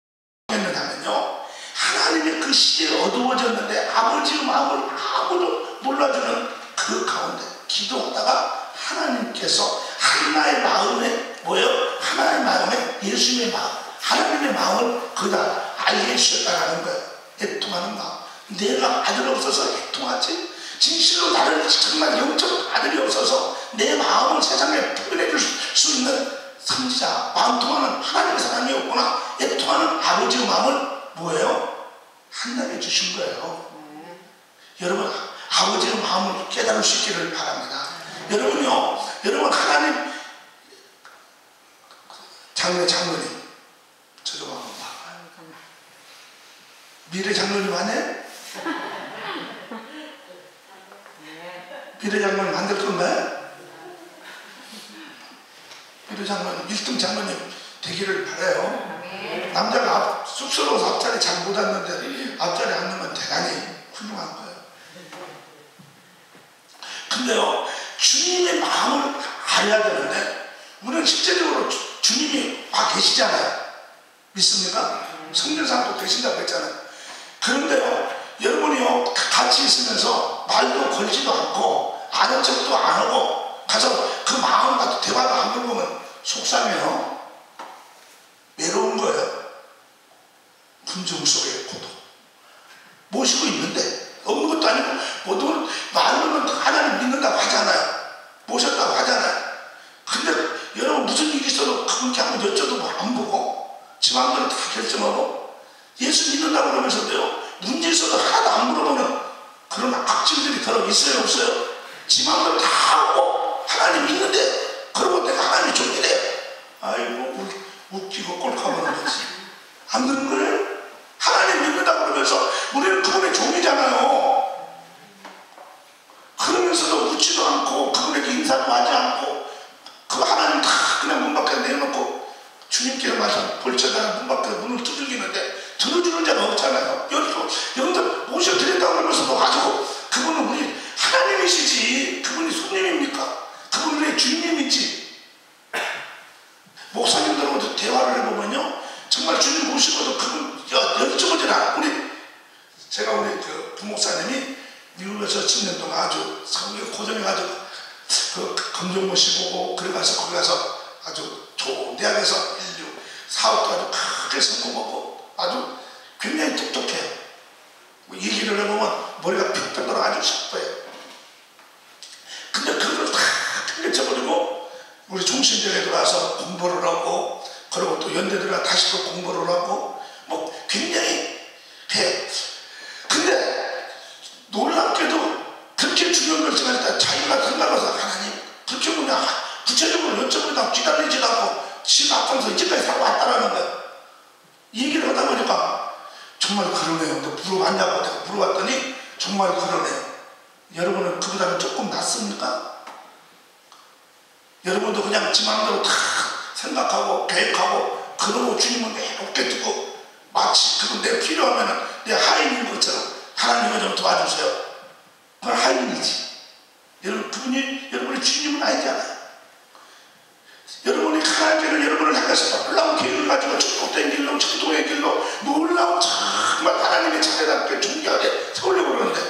했느냐면요, 하나님의 그 시대에 어두워졌는데 아버지의 마음을 아무도 몰라주는 그 가운데 기도하다가 하나님께서 한나의 마음에 뭐예요? 하나의 마음에 예수님의 마음, 하나님의 마음을 거기다 알게 해주셨다라는 거예요. 애통하는 마음. 내가 아들 없어서 애통하지? 진실로 나를 정말 영적 아들이 없어서 내 마음을 세상에 표현해 줄 수 있는 선지자, 마음 통하는 하나님의 사람이었구나. 애통하는 아버지의 마음을 뭐예요? 하나님이 주신 거예요. 여러분 아버지의 마음을 깨달을 수 있기를 바랍니다. 여러분요, 여러분 하나님 장로님 저 좀 한번 봐. 미래 장로님 아니에요? 미래 장로님 만들 건가요? 미래 장로님 1등 장로님 되기를 바라요. 남자가 쑥스러워서 앞자리 잘 못 앉는데 앞자리 앉는 건 대단히 훌륭한 거예요. 근데요, 주님의 마음을 알아야 되는데 우리는 실제적으로 주님이 와 계시잖아요. 믿습니까? 성전상도 계신다고 했잖아요. 그런데요, 여러분이요 같이 있으면서 말도 걸지도 않고 아는 척도 안 하고 가서 그 마음 같은 대화도 안 걸보면 속상해요. 외로운 거예요. 분중 속의 고독 모시고 있는데 없는 것도 아니고 모두 말로는 하나님 믿는다고 하잖아요. 모셨다고 하잖아요. 근데 여러분 무슨 일이 있어도 그분께 한번 여쭤도 안 보고 지 마음대로 다 결정하고 예수 믿는다고 그러면서도요 문제 있어도 하나도 안 물어보는 그런 악질들이 더러 있어요 없어요? 지 마음대로 다 하고 하나님 믿는데 그러고 내가 하나님이 존재래. 아이고 웃기고 꼴까보는 거지. 안 그런 거예요? 하나님 믿는다고 그러면서 우리는 그분의 종이잖아요. 그러면서도 웃지도 않고 그분에게 인사도 하지 않고 그 하나님 다 그냥 문 밖에 내놓고 주님께서 말씀 볼자가 문 밖에 문을 두들기는데 들어주는 자가 없잖아요. 여기서 모셔드린다고 그러면서도 가지고 그분은 우리 하나님이시지 그분이 손님입니까? 그분은 우리의 주님이지. 목사님들하고도 대화를 해보면요 정말 주님 모시고도 그분 여쭤보질 않아. 제가 우리 그 부목사님이 미국에서 10년 동안 아주 성경에 고정해가지고 그 검정고 시보고 그래가서 거기 가서 아주 좋은 대학에서 인류 사업도 아주 크게 성공하고 아주 굉장히 똑똑해요. 얘기를 해보면 머리가 픽픽 돌아 아주 샤프해요. 근데 그걸 다 핑계쳐버리고 우리 종신대에 들어와서 공부를 하고 그리고 또 연대 들어가 다시 또 공부를 하고 뭐 굉장히 해. 근데 놀랍게도 그렇게 중요한 결정할 때 자기가 생각해서 하나님 그렇게 그냥 구체적으로 여쭤보다 기다리지도 않고 지금 앞장서 이제까지 살아왔다라는 거야. 얘기를 하다 보니까 정말 그러네요. 또 물어봤냐고 내가 물어봤더니 정말 그러네요. 여러분은 그보다는 조금 낫습니까? 여러분도 그냥 지 마음대로 다 생각하고 계획하고 그러고 주님은 내롭게 두고 마치 그건 내 필요하면 내 하인인 것처럼 하나님을 좀 도와주세요. 그건 하인이지. 여러분 그분이 여러분의 주님은 아니잖아요. 여러분이 하나님께는 여러분을 향해서 놀라운 계획을 가지고 축복된 길로 천국의 길로 놀라운 정말 하나님의 자녀답게 존귀하게 세우려고 그러는데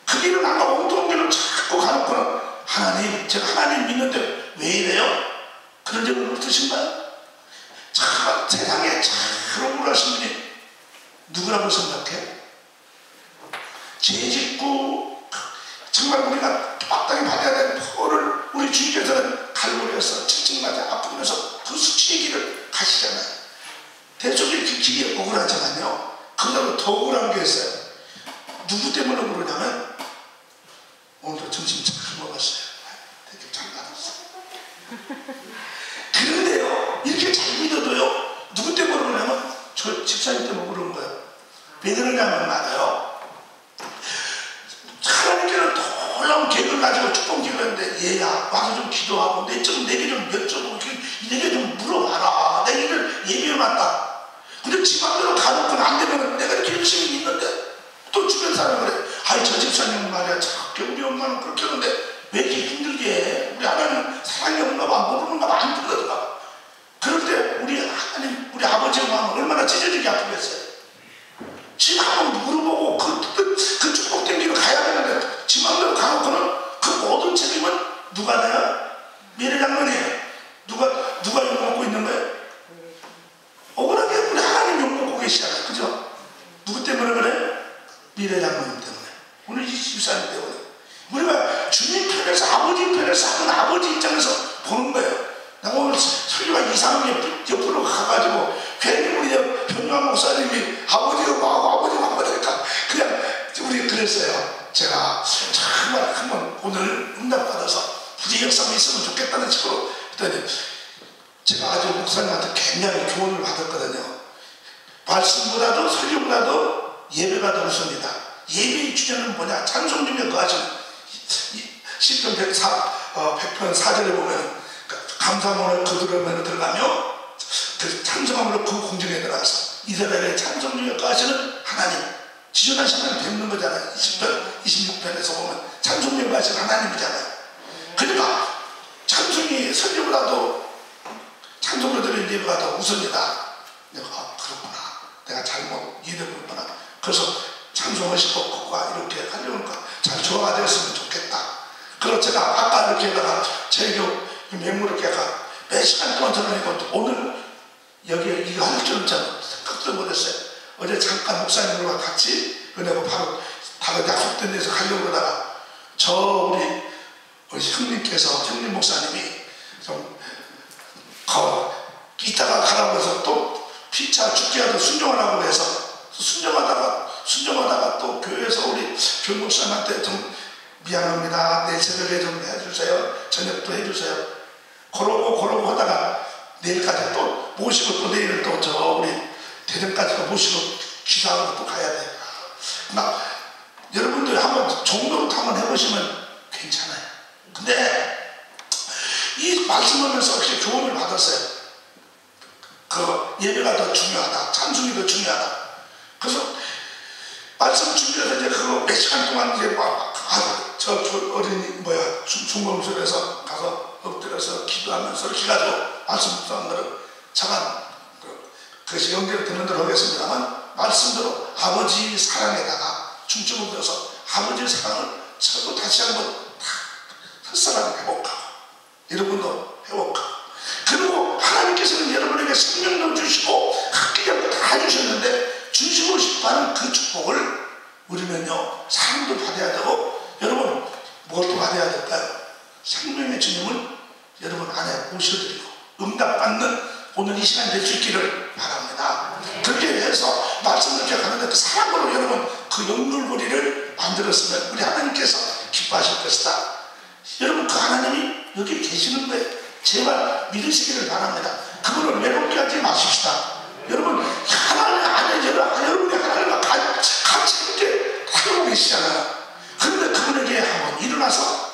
그 길은 아까 엉뚱한 길로 자꾸 가놓고는 하나님 제가 하나님 믿는데 왜 이래요? 그런 적은 없으신가요? 참 세상에 참 억울하신 분이 누구라고 생각해? 죄 짓고 정말 우리가 마땅히 받아야 될 벌을 우리 주님께서는 갈고리에서 칭칭맞아 아프면서 그 수치의 길을 가시잖아요. 대속의 그 길이 억울하지만요 그보다 더 억울한 게 있어요. 누구 때문에 그러냐면 오늘도 점심 잘 먹었어요. 되게 잘 받았어요. 그런데요 이렇게 잘 믿어도요 누구 때문에 그러냐면 저 집사님 때문에 그런 거예요. 왜 그러냐면 말이에요 하나님께는 놀라운 계획을 가지고 축복 기도했는데 얘야 와서 좀 기도하고 내게 좀 여쭤보고 내게 좀 물어봐라. 내가 이를 예비해놨다. 근데 지 맘대로 가놓고는 안 되면 내가 이렇게 열심히 믿는데 또 주변 사람이 그래. 아이 저 집사님은 말이야 작게 우리 엄마는 그렇게 하는데 왜 이렇게 힘들게 해? 우리 하나님 사랑이 없나 봐 모르는가 봐 안 들어가 봐. 그럴 때 우리 하나님 우리 아버지의 마음은 얼마나 찢어지게 아프겠어요. 지금 한번 물어보고 그 축복된 길을 가야 되는데 지 맘대로 가놓고는 그 모든 책임은 누가 내요? 미래장면이에요. 누가 욕먹고 있는 거예요? 억울하게 우리 하나님 욕먹고 계시잖아요. 그죠? 누구 때문에 그래? 미래장모님 때문에 우리 집사님 때문에 우리가 주님 편에서 아버지 편에서 하는 아버지 입장에서 보는 거예요. 나 오늘 설교가 이상하게 옆으로 가가지고 괜히 우리 변호한 목사님이 아버지가 아버지가 하니까 그냥 우리 그랬어요. 제가 정말 한번 오늘 응답받아서 부디 역사가 있으면 좋겠다는 식으로 했더니 제가 아주 목사님한테 굉장히 조언을 받았거든요. 말씀보다도 설교보다도 예배가 더 우선이다. 예배의 주제는 뭐냐? 찬송 중에 그 하시는 시편 100편 4절에 보면 감사문을 거두려면 들어가며 그 찬송함으로 그 공중에 들어가서 이스라엘의 찬송 중에 그 하시는 하나님 지존하시는 뵙는 거잖아요. 20편 26편에서 보면 찬송 중에 그 하시는 하나님이잖아요. 그러니까 찬송이 설교보다도 찬송으로 드리는 예배가 더 우선이다. 내가 그렇구나. 내가 잘못 이해되고있구나. 그래서 찬송하시고 그거가 이렇게 하려니까 잘 조화가 되었으면 좋겠다. 그리고 제가 아까 이렇게 해다가 제교 맹물을 깨가 몇 시간 동안 들으니까 오늘 여기 이거 할 줄은 잘 생각도 못했어요. 어제 잠깐 목사님과 같이 은혜고 바로 약속된 데서 가려고 그러다가 우리 형님께서, 형님 목사님이 좀 이따가 가라고 해서 또 피차 죽기라도 순종하라고 해서 순종하다가 또 교회에서 우리 교회 목사님한테 좀 미안합니다. 내일 새벽에 좀 해주세요. 저녁도 해주세요. 그러고 하다가 내일까지 또 모시고 또 내일은 또 우리 대전까지 또 모시고 기사하고 또 가야 돼. 여러분들 한번 정도로 한번 해보시면 괜찮아요. 근데 이 말씀하면서 이렇게 교훈을 받았어요. 예배가 더 중요하다. 찬송이 더 중요하다. 그래서 말씀 준비해서 이제 몇 시간 동안 이제 저 어린이 중범술에서 가서 엎드려서 기도하면서 이렇게 가지고 말씀 듣는 거를 잠깐 그것이 연결이 되는 대로 하겠습니다만, 말씀대로 아버지 사랑에다가 중점을 둬서 아버지의 사랑을 저도 다시 한번 첫사랑 회복하고, 여러분도 회복하고, 그리고 하나님께서는 여러분에게 생명도 주시고 학기경도 다 해주셨는데 주시고 싶어하는 그 축복을 우리는요 사랑도 받아야 되고, 여러분 뭘 또 받아야 될까요? 생명의 주님을 여러분 안에 모셔드리고 응답받는 오늘 이 시간 될 수 있기를 바랍니다. 그렇게 해서 말씀을 이렇게 가는데 그 사랑으로 여러분 그 연결고리를 만들었으면 우리 하나님께서 기뻐하실 것이다. 여러분 그 하나님이 여기 계시는 거예요. 제발 믿으시기를 바랍니다. 그거를 외롭게 하지 마십시다. 여러분 하나님 안에 여러분이 하나님과 같이 이렇게 살고 계시잖아요. 그런데 그분에게 한번 일어나서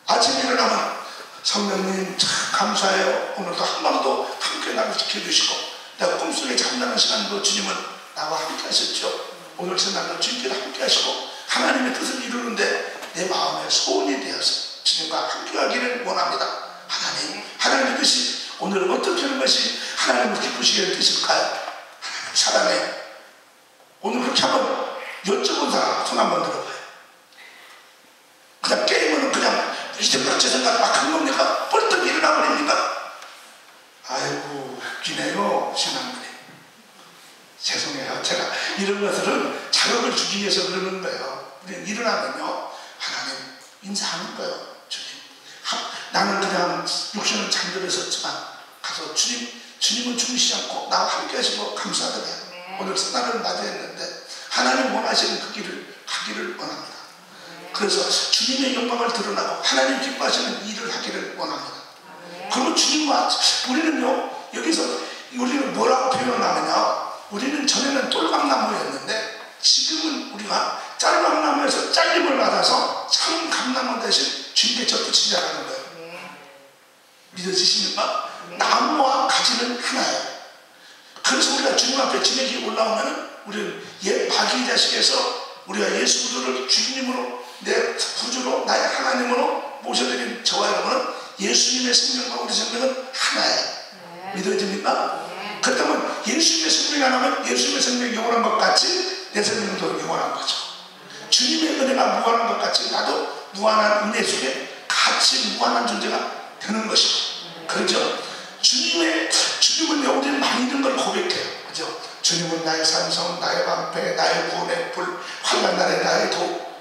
아침에 일어나면 성령님 참 감사해요. 오늘도 한 번도 함께 나를 지켜주시고 내가 꿈속에 잠자는 시간도 주님은 나와 함께 하셨죠. 오늘 새날도 주님께서 함께 하시고 하나님의 뜻을 이루는데 내 마음에 소원이 되어서 주님과 함께 하기를 원합니다. 하나님의 뜻이 오늘 어떻게 하는 것이 하나님을 기쁘시게 할 뜻일까요? 하나님 사랑해. 오늘 그렇게 한번 여쭤본 사람 손 한번 들어봐요. 그냥 게임은 그냥 이제부터 제 생각 막 한 겁니까? 벌떡 일어나 버립니까? 아이고 웃기네요 신앙들이. 죄송해요. 제가 이런 것들은 자극을 주기 위해서 그러는 거예요. 우리는 일어나면요 하나님 인사하는 거예요. 주님 나는 그냥 육신은 잠들어 있었지만 가서 주님은 주무시지 않고 나와 함께 하시고 감사드려요. 오늘 새날을 맞이했는데 하나님 원하시는 그 길을 가기를 원합니다. 그래서 주님의 영광을 드러나고 하나님 기뻐하시는 일을 하기를 원합니다. 그리고 주님과 우리는요 여기서 우리는 뭐라고 표현하면요, 우리는 전에는 똘감나무였는데 지금은 우리가 짤감나무에서 잘림을 받아서 참 감나무 대신 주님께 덧붙이자라는 거예요. 믿어지십니까? 나무와 가지는 하나예요. 그래서 우리가 주님 앞에 진액이 올라오면 우리는 옛 마귀 자식에서 우리가 예수 그리스도를 주님으로 내 구주로 나의 하나님으로 모셔드린 저와 여러분은 예수님의 생명과 우리 생명은 하나예요. 믿어집니까? 그렇다면 예수님의 생명이 하나면 예수님의 생명이 영원한 것 같이 내 생명도 영원한 거죠. 주님의 은혜가 무한한 것 같이 나도 무한한 은혜 속에 같이 무한한 존재가 되는 것이고, 그렇죠? 주님은 우리는 많이 있는 걸 고백해요. 그죠? 주님은 나의 산성, 나의 방패, 나의 구원의 불, 환난 날에 나의 도.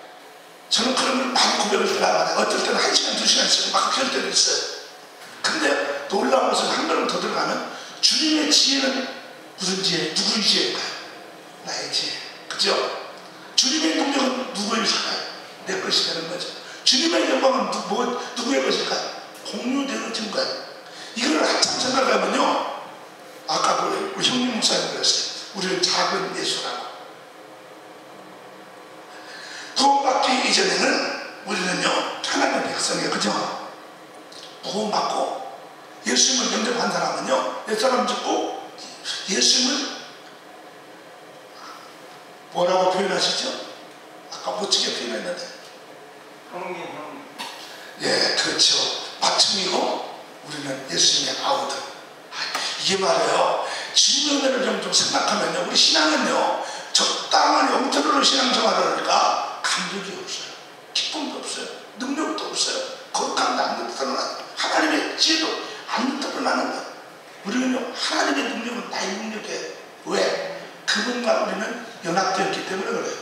저는 그런 걸 많이 고백을 들어가요. 어떨 때는 1시간, 2시간씩 막 할 때도 있어요. 근데 놀라운 것은 한 걸음 더 들어가면 주님의 지혜는 무슨 지혜? 누구의 지혜일까요? 나의 지혜. 그죠? 주님의 능력은 누구의 것일까요? 내 것이 되는 거죠. 주님의 영광은 누구의 것일까요? 공유되어진 거예요. 이걸 한참 생각하면요, 아까 우리 형님 목사님 그랬어요. 우리는 작은 예수라고. 구원받기 이전에는 우리는요 하나님의 백성이에요. 그죠? 구원받고 예수님을 영접한 사람은요, 옛사람 듣고 예수님을 뭐라고 표현하시죠? 아까 멋지게 표현했는데 형님. 예, 그렇죠. 마침이고 우리는 예수님의 아우들. 이게 말이에요. 주님의 은혜를 좀 생각하면요, 우리 신앙은요 적당한 영토로 신앙생활을 하니까 감격이 없어요. 기쁨도 없어요. 능력도 없어요. 거룩함도 안 드러나요. 하나님의 지혜도 안 드러나는 거예요. 우리는요 하나님의 능력은 나의 능력이에요. 왜? 그분과 우리는 연합되었기 때문에 그래요.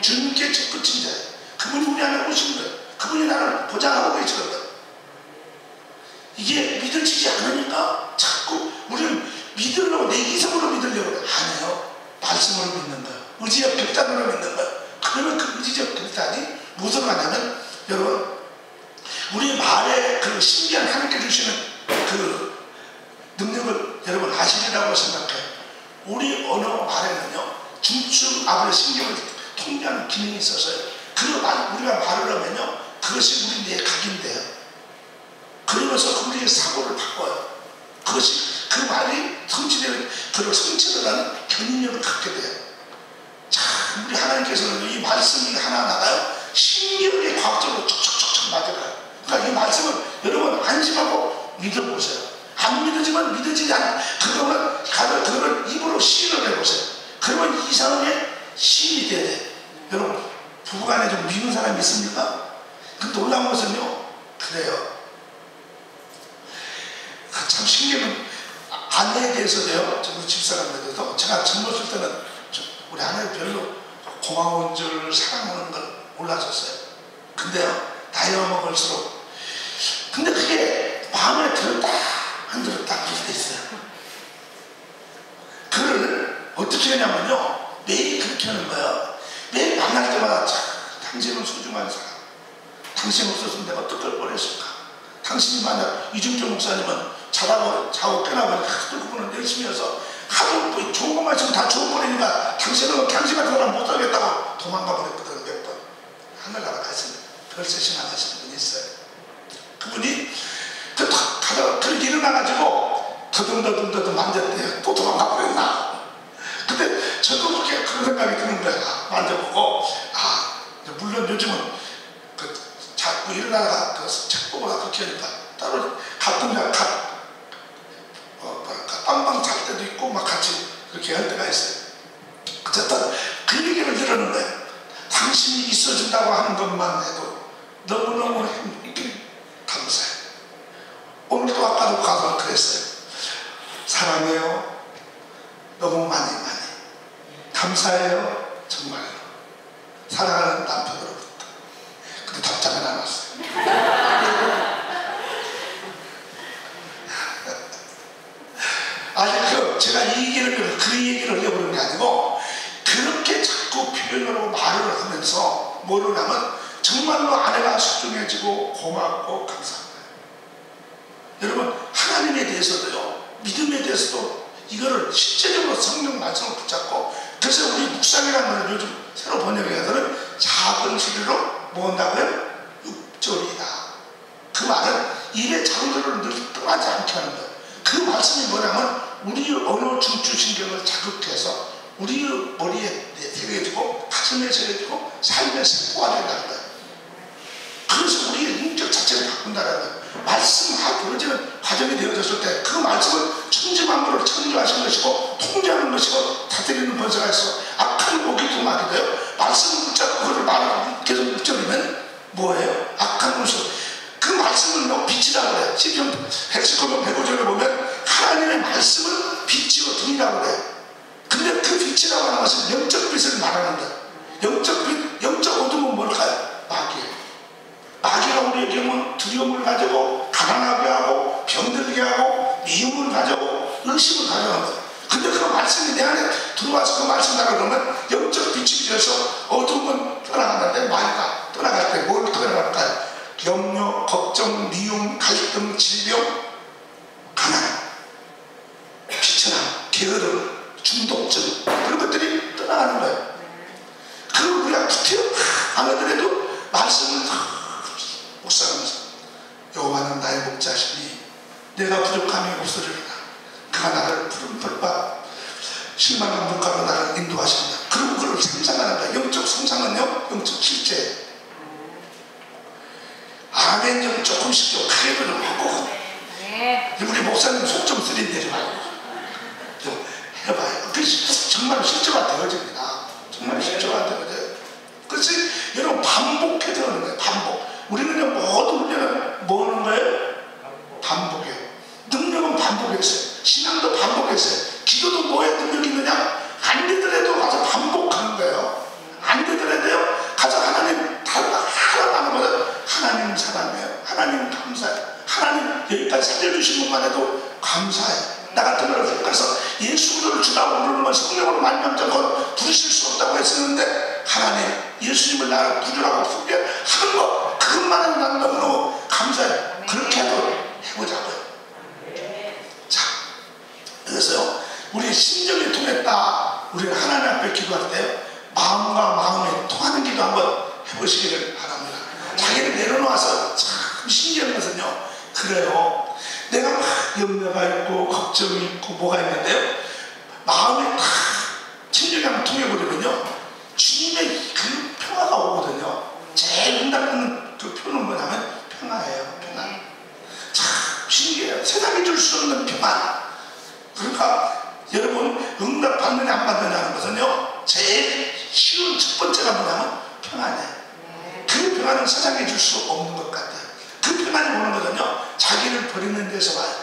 주님께 끝인 자예요. 그분이 우리 안에 오신 거예요. 그분이 나를 보장하고 계시거든. 이게 믿어지지 않으니까 자꾸 우리는 믿으려고 내 이성으로 믿으려고 안 해요. 말씀으로 믿는 거예요. 의지적 결단으로 믿는 거예요. 그러면 그 의지적 결단이 무슨 말이냐면 여러분 우리 말에 그 신비한 하나님께 주시는 그 능력을 여러분 아시리라고 생각해요. 우리 언어 말에는요 중추압의 신경을 통제하는 기능이 있어서요. 우리가 말을 하면요 그것이 우리 뇌에 각인돼요. 그러면서 우리의 사고를 바꿔요. 그것이 그 말이 성취되는 그런 성취를 하는 견인력을 갖게 돼요. 자, 우리 하나님께서는 이 말씀이 하나하나가요 신기하게 과학적으로 촉촉촉촉 맞아가요. 그러니까 이 말씀을 여러분 안심하고 믿어보세요. 안 믿어지면 믿어지지 않아. 그거를 입으로 시인을 해보세요. 그러면 이상하게 시인이 돼야 돼. 여러분 부부간에 좀 미는 사람이 있습니까? 그 놀라운 것은요 그래요. 참 신기한 아내에 대해서도요. 저도 집사람에 대해서 제가 젊었을 때는 우리 아내를 별로 고마운 줄 사랑하는 걸 몰랐었어요. 근데요 나이가 먹을수록 근데 그게 마음에 들었다 안 들었다 그럴 때 있어요. 그걸 어떻게 하냐면요 매일 그렇게 하는 거예요. 매일 만날 때마다 당신은 소중한 사람, 당신 없었으면 내가 어떨 뻔했을까. 당신이 만약 이중철 목사님은 자고 깨나면 하도 그분은 열심히 해서 하도 뭐 좋은 것만 있으면 다 좋은 거니까 당신 같은 사람 못하겠다고 도망가 버렸거든. 몇 번 하늘나라 갔습니다. 별세 신앙하시는 분이 있어요. 그분이 그렇게 일어나가지고 더듬더듬 만졌대요. 또 도망가 버렸나. 근데 저도 그렇게 그런 생각이 드는 거야. 만져보고 물론 요즘은 자꾸 일어나다가 책 보고 그렇게 하니까 따로 가끔 빵빵 잘 때도 있고 막 같이 그렇게 할 때가 있어요. 어쨌든 그 얘기를 들었는 거예요. 당신이 있어준다고 하는 것만 해도 너무너무 감사해요. 오늘도 아까도 가서 그랬어요. 사랑해요. 너무 많이 감사해요. 정말로 사랑하는 남편으로부터. 근데 답장은 안 왔어요. 아니 제가 이 얘기를 그 얘기를 해보는 게 아니고 그렇게 자꾸 표현을 하고 말을 하면서 뭐를 하면 정말로 아내가 소중해지고 고맙고 감사합니다. 여러분 하나님에 대해서도요 믿음에 대해서도 이거를 실제적으로 성령 말씀을 붙잡고 그래서 우리 묵상이라는 걸 요즘 새로 번역해서는 작은 소리로 뭐 한다고요? 육절이다. 그 말은 입의 작은 소리를 늘 떠나지 않게 하는 거예요. 그 말씀이 뭐냐면 우리 언어 중추신경을 자극해서 우리 머리에 새겨지고 가슴에 새겨지고 삶에 세포가 된다는 거예요. 그래서 우리의 인격 자체를 바꾼다는 거예요. 말씀하고 벌어지는 과정이 되어졌을 때 그 말씀은 천지만물을 창조하신 것이고 통제하는 것이고 다스리는 권세가 있어. 악한 목이 금하게 돼요. 말씀을 붙잡고 그걸 말을 계속 붙잡으면 뭐예요? 악한 것으로 그 말씀은 빛이라고 그래요. 시편 119편 105절에 보면 하나님의 말씀은 빛이고 등이라고 그래요. 근데 그 빛이라고 하는 것은 영적 빛을 말하는 거예요. 영적 빛, 영적 어둠은 뭘까요? 마귀예요. 마귀가 우리에게는 두려움을 가지고 가난하게 하고 병들게 하고 미움을 가지고 의심을 가져가는 거예요. 근데 그 말씀이 내 안에 들어와서 그 말씀 나가 그러면 영적 빛이 되어서 어둠은 떠나가는데 마귀가 떠나갈 때 뭘 떠나갈까요? 염려, 걱정, 미움, 갈등, 질병, 가난, 비천함, 게으름, 중독증 그런 것들이 떠나가는 거예요. 그걸 우리가 구태여 안 하더라도 말씀을 묵상하면서 여호와는 나의 목자시니 내가 부족함이 없으리로다. 그가 나를 푸른 풀밭 실망한 물가로 나를 인도하신다. 그리고 그걸 상상하는 거예요. 영적 상상은요 영적 실제. 아멘 좀 조금씩 좀 크게 들어보고 우리 목사님 속 좀 쓰린대지 말고 좀 해봐요. 그것이 정말 실제가 되어집니다. 정말 실제가 되어져요. 그것이 여러분 반복해서 하는 거예요. 반복. 우리는 모든 훈련은 뭐 하는 거예요? 반복이에요. 능력은 반복했어요. 신앙도 반복했어요. 기도도 뭐에 능력이 있느냐? 안 되더라도 주라고 부르면 성령으로 말미암아 부르실 수 없다고 했었는데 하나님 예수님을 나를 부르라고 하는 거 그것만으로 난 너무너무 감사해요. 그렇게라도 해보자고요. 자, 그래서요 우리 심정이 통했다. 우리는 하나님 앞에 기도할 때 마음과 마음이 통하는 기도 한번 해보시기를 바랍니다. 자기를 내려놓아서 참 신기한 것은요, 그래요. 내가 막 염려가 있고 걱정이 있고 뭐가 있는데요, 마음이 탁 심정이 한번 통해버리면요 주님의 그 평화가 오거든요. 제일 응답하는 그 표현은 뭐냐면 평화예요. 평화. 참 신기해요. 세상이 줄 수 없는 평화. 그러니까 여러분 응답받느냐 안 받느냐는 것은요 제일 쉬운 첫 번째가 뭐냐면 평화네. 그 평화는 세상에 줄 수 없는 것 같아요. 그 평안이 오는 것은요 자기를 버리는 데서 와요.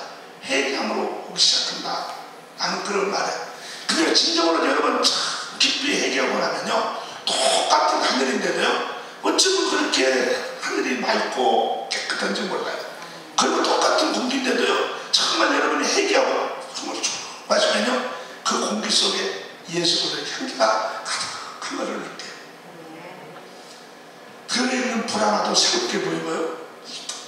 회개함으로 오기 시작한다. 나는 그런 말이에요. 그래서 진정으로 여러분 참 깊이 회개하고 나면요 똑같은 하늘인데도요 어쩌면 그렇게 하늘이 맑고 깨끗한지 몰라요. 그리고 똑같은 공기인데도요 정말 여러분이 회개하고 숨을 쭉 마시면요 그 공기 속에 예수의 향기가 가득한 것을 느껴요. 들어있는 불 하나도 새롭게 보이고요.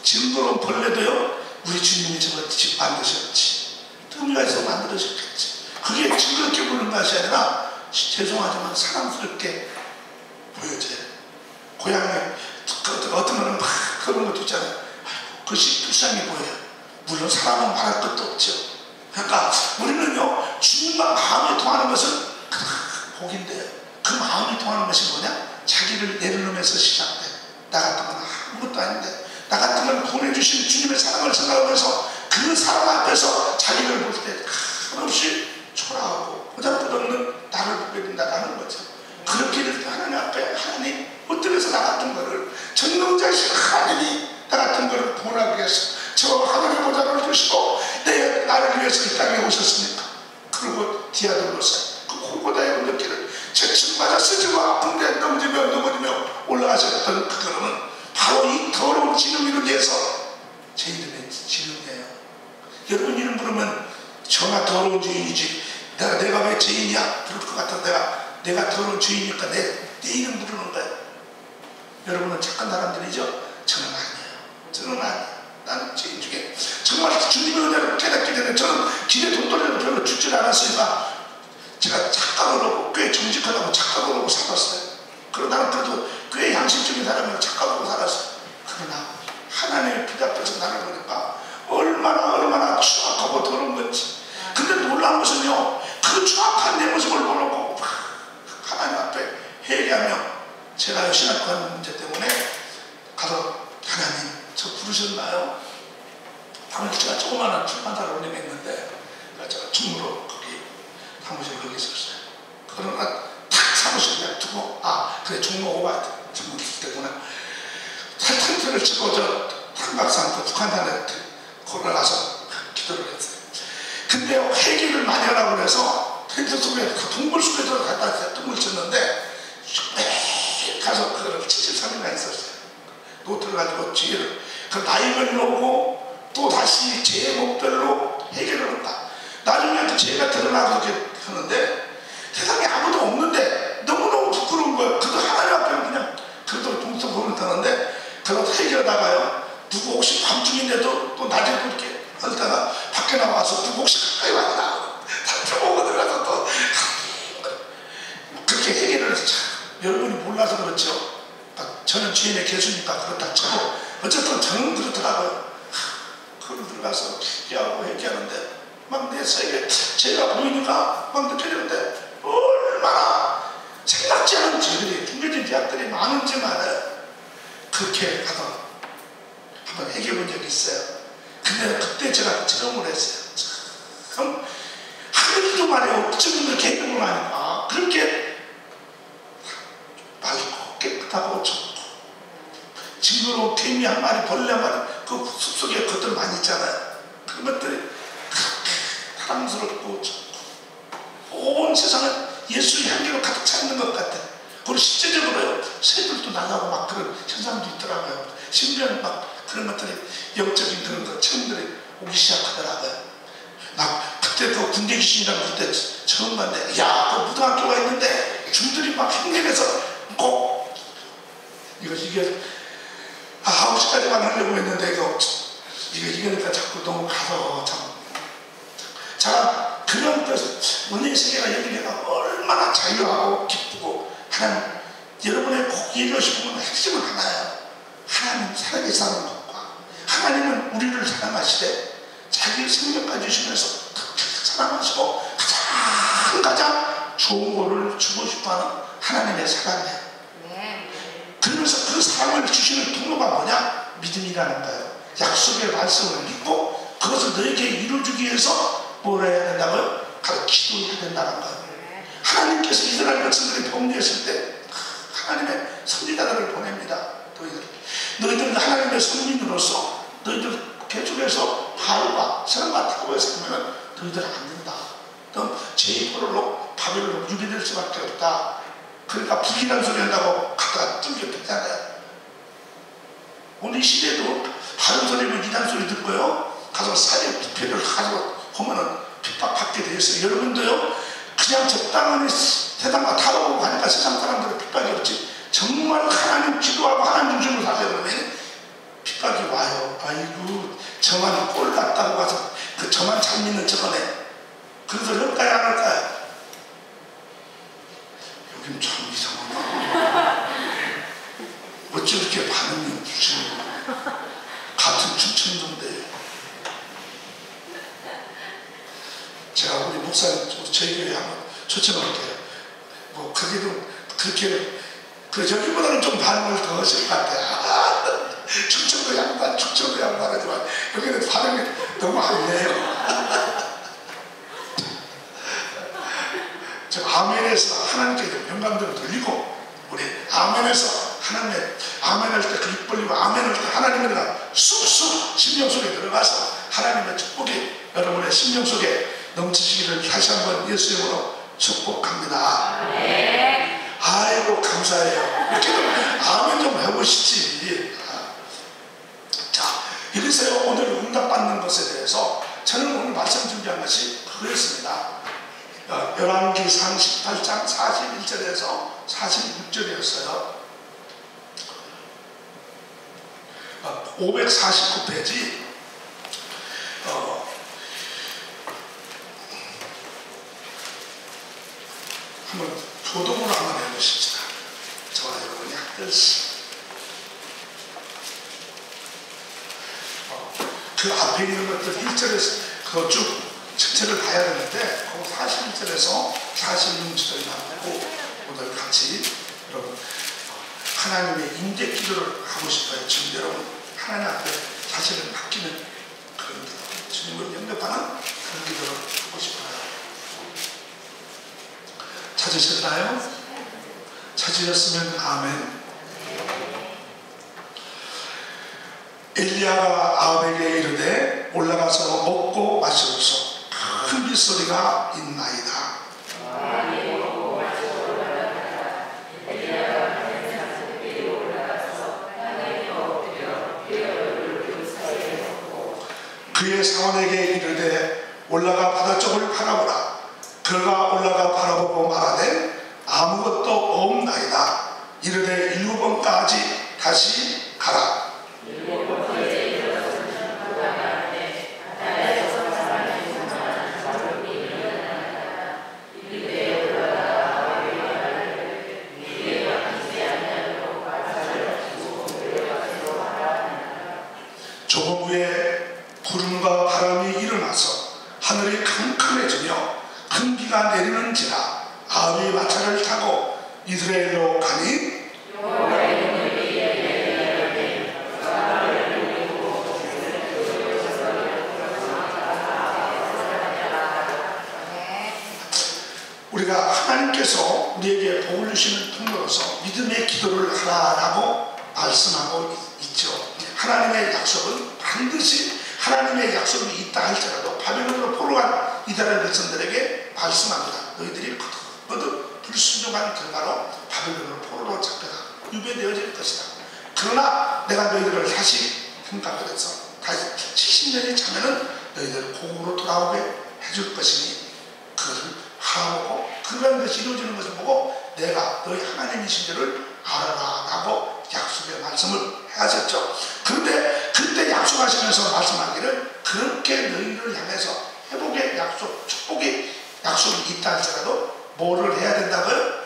징그러운 벌레도요 우리 주님이 저거 집 만드셨지, 뜸이가 있어 만들어졌겠지. 그게 징그럽게 보이는 것이 아니라 죄송하지만 사랑스럽게 보여져요. 고향에 어떤 거는 막 그런 것도 있잖아요. 그것이 불쌍해 보여요. 물론 사람은 말할 것도 없죠. 그러니까 우리는요 주님과 마음이 통하는 것은 복인데요, 그 마음이 통하는 것이 뭐냐, 자기를 내려놓으면서 시작돼. 나 같은 건 아무것도 아닌데, 나 같은 건 보내주신 주님의 사랑을 생각하면서 그 사랑 앞에서 자기를 볼 때 한없이 초라하고 보잘것없는 나를 보게 된다는 거죠. 그렇게 될 때 하나님 앞에 하나님 어떻게해서 나 같은 거를 전능자이신 하나님이 나 같은 거를 보라고 위해서 저 하늘의 보좌를 주시고 내 나를 위해서 이 땅에 오셨으니까. 그리고 디아돌로스 그 골고다의 느끼는 채찍 맞아 쓰지고 아픈데 넘어지며 올라가셨던 그 걸음은 바로 이 더러운 지능이를 위해서 제 이름의 지능이에요. 여러분 이름 부르면 저가 더러운 주인이지 내가 왜 죄인이야 그럴 것 같아. 내가 더러운 주인이니까 내 이름 부르는 거예요. 여러분은 착한 사람들이죠? 저는 아니에요. 저는 아니에요. 나는 죄인 중에 정말 주님의 은혜를 깨닫기 전에 저는 길에 돈벌이를 별로 주질 않았으니까 제가 착각을 하고 꽤 정직하다고 착각을 하고 살았어요. 그러나 나는 그래도 꽤 양심적인 사람이라 착각하고 살았어요. 그러나 하나님의 빛 앞에서 나를 보니까 얼마나 추악하고 더러운 건지. 근데 놀라운 것은요 그 추악한 내 모습을 보고 하나님 앞에 회개하며 제가 신학관 문제 때문에 가서 하나님 저 부르셨나요? 당시 제가 조그마한 출판사를 운영했는데 제가 충무로 거기 사무실 거기 있었어요. 그러나 탁 사무실 그냥 두고 그래 종로 오바 전문 때구나. 텐트를 치고 저 탄박산 북한산에 걸어 가서 기도를 했어요. 근데 회개를 많이 하라고 그래서 텐트 속에 동굴 속에 들어갔다 tum을 쳤는데 매일 가서 그거를 73일간 있었어요. 노트를 가지고 죄를 그 나이별로 오고 또 다시 제목별로 해결을 한다. 나중에 그 죄가 드러나서 그렇게 하는데 세상에 아무도 없는데 너무너무 부끄러운 거예요. 그도 하나님 앞에 그냥 그래도 동서 보면 되는데 그거 해결하다가요 누구 혹시 밤중인데도 또 낮에도 이렇게 하다가 밖에 나와서 누구 혹시 가까이 왔나 살펴보고 들어가서 또 그렇게 해결을 참 여러분이 몰라서 그렇죠. 저는 주인의 개수니까 그렇다 치고 어쨌든 저는 그렇더라고요. 그걸 들어가서 기도하고 회개하는데 막 내 세계 죄가 보이니까 막 느껴지는데 얼마나 생각지 않은 죄들이 숨겨진 죄악들이 많은지 말아요. 그렇게 가서 한번 회개해 본 적이 있어요. 근데 그때 제가 체험을 했어요. 참 하늘도 말이에요. 어쩌면 개명을 하니까 그렇게 맑고 깨끗하고 좋고 징그러운 개미 한 마리 벌레 한 마리 그 숲속에 것들 많이 있잖아요. 그런 것들이 그렇게 사랑스럽고 좋고 온 세상은 예수의 향기로 가득 차 있는 것 같아요. 그리고 실제적으로요 새들도 나가고 막 그런 현상도 있더라고요. 심지어는 막 그런 것들이 영적인 그런 것 체험들이 오기 시작하더라고요. 막 그때 그 군대 귀신이라고 그때 처음 봤는데, 야, 그 무등학교가 있는데 중들이 막 흉내내서 꼭 이게 9시까지만 하려고 했는데 이거니까 자꾸 너무 가서 참. 자, 그런 은혜의 세계가 열리기가 얼마나 자유하고 기쁘고, 하나님, 여러분의 꼭 얘기하고 싶은 건 핵심은 하나예요. 하나님 살아계시는 것과 하나님은 우리를 사랑하시되 자기 생명까지 주시면서 사랑하시고 가장 좋은 거를 주고 싶어하는 하나님의 사랑이에요. 그러면서 그 사랑을 주시는 통로가 뭐냐? 믿음이라는 거예요. 약속의 말씀을 믿고 그것을 너에게 이루어주기 위해서 뭘 해야 된다고요? 바로 기도해야 된다는 거예요. 하나님께서 이스라엘 백성들이 범죄했을 때 하나님의 선지자들을 보냅니다. 너희들 하나님의 선민으로서 너희들 계속해서 바알과 세람과 타고에 살면 너희들 안 된다. 그럼 제2포로로 바벨론으로 유배될 수밖에 없다. 그러니까 불길한 소리 한다고 갖다가 뚫겨పెట్ట잖아요. 오늘 시대도 바른 소리면 이단 소리 듣고요, 가서 사회 부패를 가지고 보면은 핍박받게 되어 있어요. 여러분도요, 그냥 적당히 세상과 다르고 하니까 세상 사람들은 핍박이 없지, 정말 하나님 기도하고 하나님 중심으로 살려면 핍박이 와요. 아이고, 저만 꼴 났다고 가서 저만 잘 믿는 저거네. 그래서 할까요, 안 할까요? 여긴 참 이상하나? 어찌 이렇게 반응이 없지? 같은 충청도인데. 제가 우리 목사님, 저희 교회 한번 초청할게요. 뭐, 거기도 그렇게, 저기보다는 좀 반응을 더 하실 것 같아요. 충청도 양반 하지만, 여기는 반응이 너무 안 돼요. 저 아멘에서 하나님께 영감들을 돌리고, 우리 아멘에서 하나님의 아멘할 때 그 입 벌리고 아멘할 때 하나님의 쑥쑥 심령 속에 들어가서 하나님의 축복이 여러분의 심령 속에 넘치시기를 다시 한번 예수 이름으로 축복합니다. 네. 아이고 감사해요. 이렇게 아멘 좀 해보시지. 자, 이래서요, 오늘 응답받는 것에 대해서 저는 오늘 말씀 준비한 것이 그랬습니다. 열왕기상 18장 41절에서 46절이었어요. 549페이지. 한번 조동으로 한번 해보십시다. 저와 여러분이 한글씩. 그 앞에 있는 것들 1절에서 그거 쭉 전체를 봐야 되는데, 그 41절에서 46절이 나오고, 오늘 같이 여러분 하나님의 임재 기도를 하고 싶어요. 지금 여러분 하나님 앞에 자신을 맡기는 그런 기도, 주님을 영접하는 그런 기도를 하고 싶어요. 찾으셨나요? 찾으셨으면 아멘. 엘리야가 아합에게 이르되 올라가서 먹고 마시소서. 큰 빗소리가 있나이다. 그의 사원에게 이르되 올라가 바다 쪽을 바라보라. 그가 올라가 바라보고 말하되 아무것도 없나이다. 이르되 7번까지 다시 가라. 조금 후에 구름과 바람이 일어나서 하늘이 캄캄해지며 큰 비가 내리는지라 아합이 마차를 타고 이스라엘로 가니 우리가 하나님께서 우리에게 복을 주시는 통로로서 믿음의 기도를 하라라고 말씀하고 있죠. 하나님의 약속은 반드시 하나님의 약속이 있다 할지라도 바벨론으로 포로간 이스라엘 백성들에게 말씀합니다. 너희들이 거듭 불순종한 결과로 바벨론으로 포로로 잡혀가 유배되어질 것이다. 그러나 내가 너희들을 다시 생각을 해서 다시 70년이 차면은 너희들 고국으로 돌아오게 해줄 것이니 그것을 바라보고 그런 것이 이루어지는 것을 보고 내가 너희 하나님이신 줄을 알아라 라고 약속의 말씀을 하셨죠. 그런데 그때 약속하시면서 말씀하기를 그렇게 너희를 향해서 회복의 약속, 축복의 약속이 있다 할지라도 뭐를 해야 된다고요?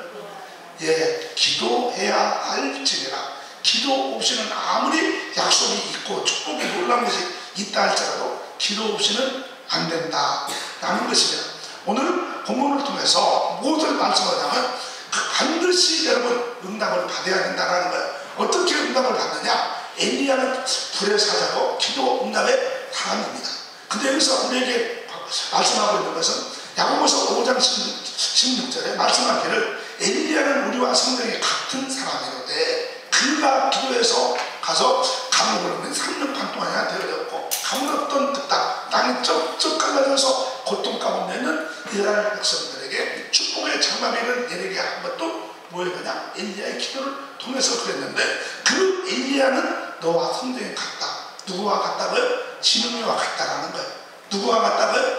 예, 기도해야 할지니라. 기도 없이는 아무리 약속이 있고 축복이 놀라운 것이 있다 할지라도 기도 없이는 안 된다 라는 것입니다. 오늘 본문을 통해서 무엇을 말씀하냐면 반드시 여러분 응답을 받아야 된다는 거예요. 어떻게 응답을 받느냐? 엘리야는 불의 사자고 기도 응답의 사람입니다. 근데 여기서 우리에게 말씀하고 있는 것은 야고보서 5장 16절에 말씀하기를 엘리야는 우리와 성경이 같은 사람이로되 그가 기도해서 가서 감옥을 3년 반 동안이나 되어졌고 가물었던 그 땅이 쩍쩍 갈라져서 고통 가운데 있는 이스라엘 백성들에게 축복의 장막을 내리게 한 것도 뭐였느냐? 엘리야의 기도를 통해서 그랬는데 그 엘리야는 너와 성경이 같다. 누구와 같다고요? 지능이와 같다라는 거예요. 누구와 같다고요?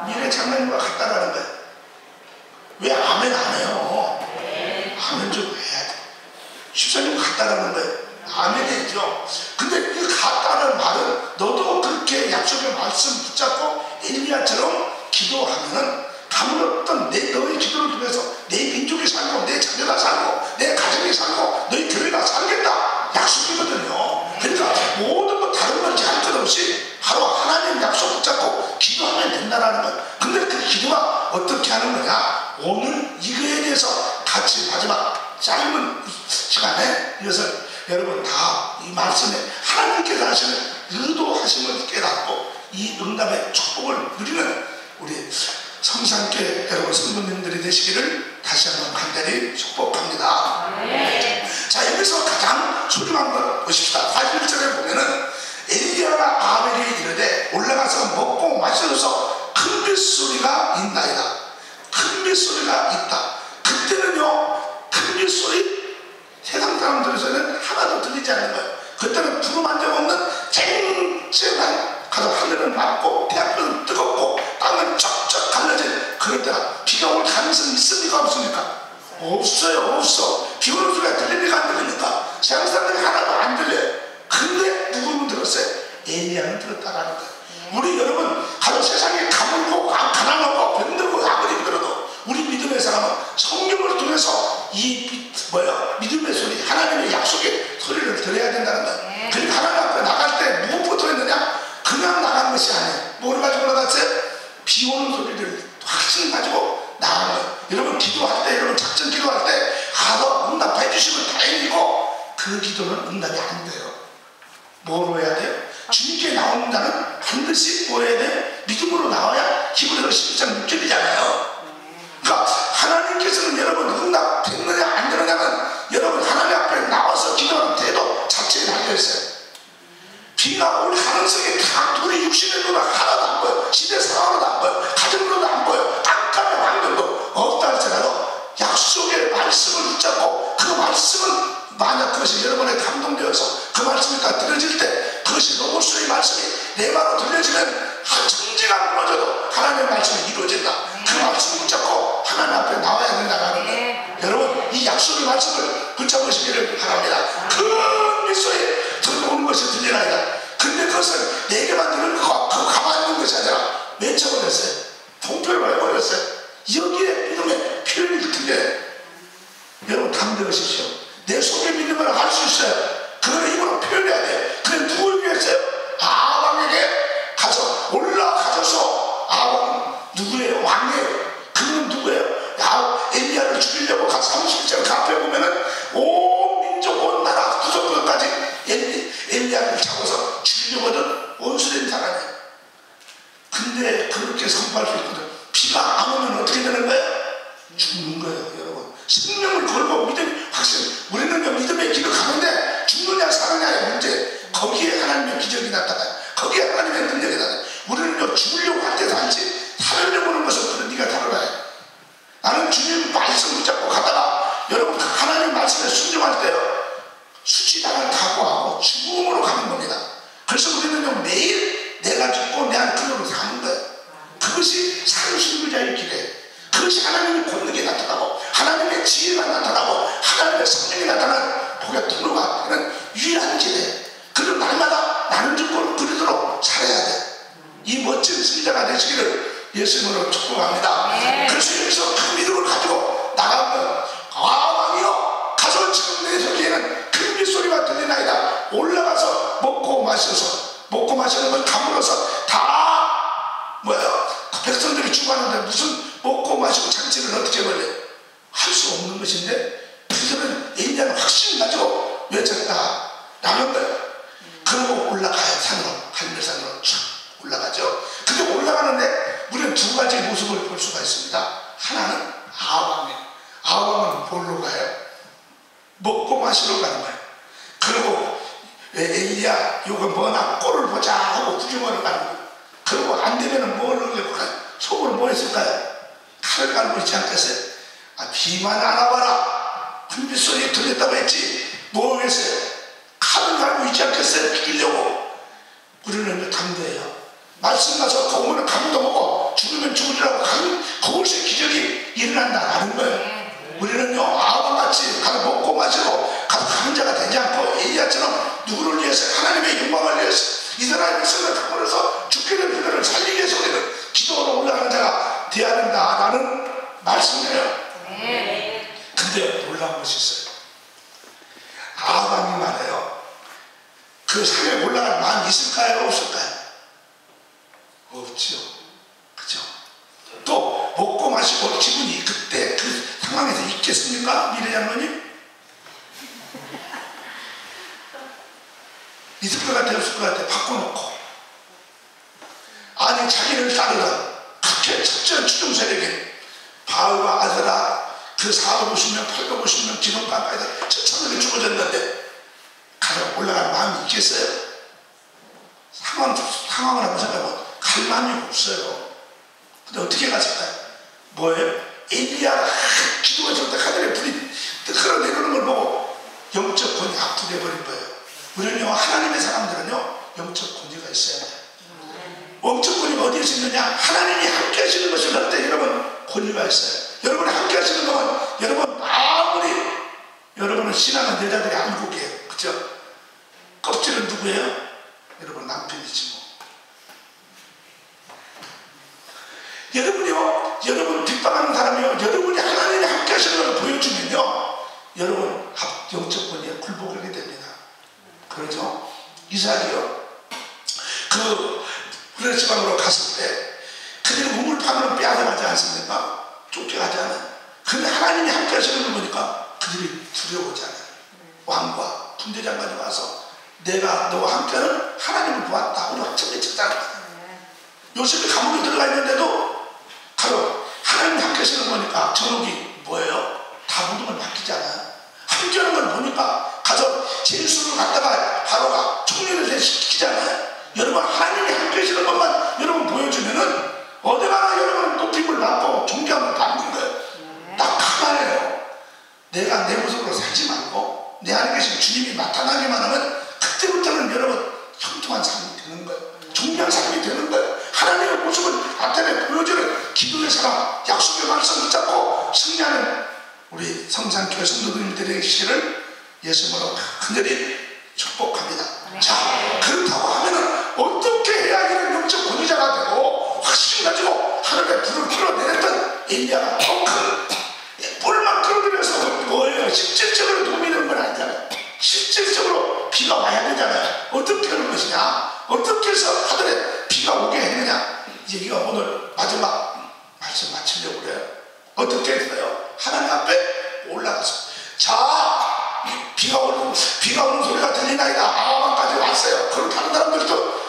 미래 장로님과 같다라는 거예요. 왜 아멘 안 해요? 아멘 좀 해야 돼. 집사님 같다라는 거예요. 아멘 해죠. 근데 이 같다는 말은 너도 그렇게 약속의 말씀 붙잡고 엘리야처럼 기도하면은 가물었던 너의 기도를 통해서 내 민족이 살고 내 자녀가 살고 내 가정이 살고 너희 교회가 살겠다 약속이거든요. 그러니까 모든 것 다른 걸 할 것 없이 바로 하나님 약속 붙잡고 기도하면 된다는 거예요. 근데 그 기도가 어떻게 하는 거냐? 오늘 이거에 대해서 같이 마지막 짧은 시간에 이것을 여러분 다 이 말씀에 하나님께서 하시는 의도하심을 깨닫고 이 응답의 축복을 누리는 우리 성산교회 여러분 성도님들이 되시기를 다시 한번 간절히 축복합니다. 자, 여기서 가장 소중한 걸 보십시다. 41절에 보면은 엘리야가 아합에게 이르되 올라가서 먹고 마셔서 큰 빗소리가 있나이다. 큰 빗소리가 있다. 그때는요 큰 빗소리 세상 사람들에서는 하나도 들리지 않는 거예요. 그때는 구름 한 점 없는 쨍쨍한 가서 하늘은 맑고 태양은 뜨겁고 땅은 쩍쩍 갈라진 그럴 때가 비가 올 가능성이 있습니까 없습니까? 없어요. 없어. 비 오는 소리가 들립니까 안 들립니까? 세상 사람들이 하나도 안 들려요. 근데 누구는 들었어요? 엘리야는 들었다라는 거예요. 우리 여러분 가서 세상에 가물고 가난하고 병들고 아무리 힘들어도 우리 믿음의 사람은 성경을 통해서 이 믿음의 소리 하나님의 약속의 소리를 들어야 된다는 거예요. 그러니까 하나님 앞에 나갈 때 무엇부터 했느냐? 그냥 나가는 것이 아니에요. 뭐를 가지고 나갔어요? 비 오는 소리를 확신 가지고 나가는 거예요. 여러분 기도할 때 여러분 작전 기도할 때 가서 응답해 주시면 다행이고 그 기도는 응답이 안 돼요. 뭐로 해야 돼요? 주님께 나오는 자는 반드시 뭐 해야 돼요? 믿음으로 나와야 히브리서 11장 6절이잖아요. 그러니까 하나님께서는 여러분 응답 됐느냐 안 되느냐는 여러분 하나님 앞에 나와서 기도하는 태도 자체에 달려있어요. 비가 올 가능성이 다 우리 육신의 눈은 하나도 안 보여. 시대 상황으로도 안 보여. 가정으로도 안 보여. 깜깜의 환경도 없다 할지라도 약속의 말씀을 붙잡고 그 말씀은 만약 그것이 여러분의 감동되어서 그 말씀이 다 들려질 때 그것이 로고스의 말씀이 내 말로 들려지면 천지가 무너져도 하나님의 말씀이 이루어진다. 그 말씀을 붙잡고 하나님 앞에 나와야 된다는 거예요. 여러분 이 약속의 말씀을 붙잡으시기를 바랍니다. 큰 빗소리 들어오는 것이 들리나이다. 근데 그것을 내게만 들은 그거 가만히 있는 것이 아니라 외쳐버렸어요. 통폐를 해버렸어요. 여기에 믿음의 표현이 들려요. 여러분 담대하십시오. 내 속에 믿음을 할 수 있어요. 그걸 입으로 표현해야 돼. 그래 누구에게 했어요? 아합에게 가서 올라가셔서 아합은 누구예요? 왕이에요. 그는 누구예요? 엘리야를 죽이려고 30절 앞에 보면은 온 민족 온 나라 구석구석까지 엘리야를 잡아서 죽이려고 하던 원수된 사람이에요. 근데 그렇게 선포할 수 있거든. 비가 안 오면 어떻게 되는 거예요? 죽는 거예요. 여러분 생명을 걸고 믿음 확신 우리는 믿음의 길을 가는데 죽느냐 사느냐의 문제 거기에 하나님의 기적이 나타나요. 거기에 하나님의 능력이 나타나요. 우리는 죽으려고 할 때도 아니지 살으려고 하는 것은 그런 네가 다르다. 나는 주님 말씀 붙잡고 가다가 여러분 하나님 말씀에 순종할 때요 수치당을 각오하고 죽음으로 가는 겁니다. 그래서 우리는요 매일 내가 죽고 내 안으로 사는 거예요. 그것이 그것이 하나님의 권능이 나타나고 하나님의 지혜가 나타나고 하나님의 성령이 나타나는 복의 통로가 되는 유일한 길에 그런 날마다 나는 죽고 그리도록 살아야 돼. 이 멋진 승자가 되시기를 예수님으로 축복합니다. 그래서 여기서 그 믿음을 가지고 나가면 왕이여 가서 지금 내 속에는 큰 빗소리가 들리나이다. 올라가서 먹고 마시는 건 가물어서 다 뭐예요? 백성들이 죽었는데 무슨 먹고 마시고 잔치를 어떻게 벌려? 할 수 없는 것인데 그들은 엘리야는 확신을 가지고 외쳤다 나간 거예요. 그리고 올라가요. 산으로 갈멜산으로 쭉 올라가죠. 근데 올라가는데 우리는 두 가지 모습을 볼 수가 있습니다. 하나는 아왕이에요. 아왕은 뭘로 가요? 먹고 마시러 가는 거예요. 그리고 엘리야 이거 뭐나 꼴을 보자 하고 구경하러 가는 거예요. 그리고 안 되면은 뭘 하려고 가요? 속으로 뭐 했을까요? 칼을 갈고 있지 않겠어요? 비만 안 와봐라. 흠빗소리 들렸다고 했지. 뭐 했어요? 칼을 갈고 있지 않겠어요? 죽이려고. 우리는 담대해요. 말씀 가서 거기는 감도 먹고 죽으면 죽으리라고 그것이 기적이 일어난다라는 거예요. 우리는요 아와같이 가서 먹고 마시고 가서 가는 자가 되지 않고 엘리야처럼 누구를 위해서 하나님의 영광을 위해서 이스라엘의 성을 걸어서 죽기를 그들을 살리기 위해서 우리는 기도로 올라가는 자가 되어야 된다라는 말씀이에요. 근데 놀라운 것이 있어요. 아밤이 말해요. 그 산에 올라갈 마음이 있을까요? 없을까요? 없지요. 그죠? 또 먹고 마시고 기분이 그때 그 상황에서 있겠습니까? 미래 장로님? 있을 것 같아요? 없을 것 같아요? 바꿔놓고 아니 자기를 따르던 그렇게 첫째 추종 세력인 바알과 아세라 그 450명 850명 기존가까이서 천천히 죽어졌는데 가서 올라갈 마음이 있겠어요? 상황을 한번 생각해보면 갈 마음이 없어요. 근데 어떻게 갔을까요? 뭐예요? 엘리야가 기도가 절 때 하늘에 불이 흘러내리는 걸 보고 영적 권위 압도돼버린 거예요. 우리는요 하나님의 사람들은요 영적 권위가 있어야 돼요. 영적 권위가 어디에서 있느냐? 하나님이 함께 하시는 것을 할 때 여러분 권위가 있어요. 여러분이 함께 하시는 동안 여러분 아무리 여러분은 신앙은 여자들이 안국이에요. 그죠? 껍질은 누구예요? 여러분 남편이지 뭐. 여러분이요 여러분 뒷방하는 사람이요 여러분이 하나님이 함께 하시는 것을 보여주면요 여러분 영적 권위에 굴복하게 됩니다. 그렇죠? 이삭이요 그 브레스방으로 갔을 때 그들이 우물판으로 빼앗아가지 않습니까? 쫓겨가지 않아요. 근데 하나님이 함께 하시는 걸 보니까 그들이 두려워하지 않아요. 왕과 군대장관이 와서 내가 너와 함께는 하나님을 보았다. 우리 확정 외쳤다는 거예요. 요셉이 감옥에 들어가 있는데도 바로 하나님이 함께 하시는 거니까 저녁이 뭐예요? 다 모든 걸 맡기잖아요. 함께 하는 걸 보니까 가서 제수를 갖다가 바로가 총리를 시키잖아요. 여러분 하나님이 함께 하시는 것만 여러분 보여주면은 어디 가나 여러분 높임을 받고 존경을 받는 거예요. 딱 가만해요. 내가 내 모습으로 살지 말고 내 안에 계신 주님이 나타나기만 하면 그때부터는 여러분 형통한 삶이 되는 거예요. 존귀한 삶이 되는 거예요. 하나님의 모습을 나타내 보여주는 기도의 사람, 약속의 말씀 붙잡고 승리하는 우리 성산교회 성도님들의 시를 예수님으로 간절히 축복합니다. 자, 그렇다고 하면은 어떻게 해야 이런 영적 권위자가 되고 확신 가지고 하늘에 불을 끌어내렸던 엘리야가 더 큰 뿔만 끌어들여서 뭐예요? 실질적으로 도움이 되는 건 아니잖아요. 실질적으로 비가 와야 되잖아요. 어떻게 하는 것이냐? 어떻게 해서 하늘에 비가 오게 했느냐? 얘기가 오늘 마지막 말씀 마치려고 그래요. 어떻게 했어요? 하나님 앞에 올라가서 자, 비가 오는 소리가 들리나이다. 아와방까지 왔어요. 그럼 다른 사람들도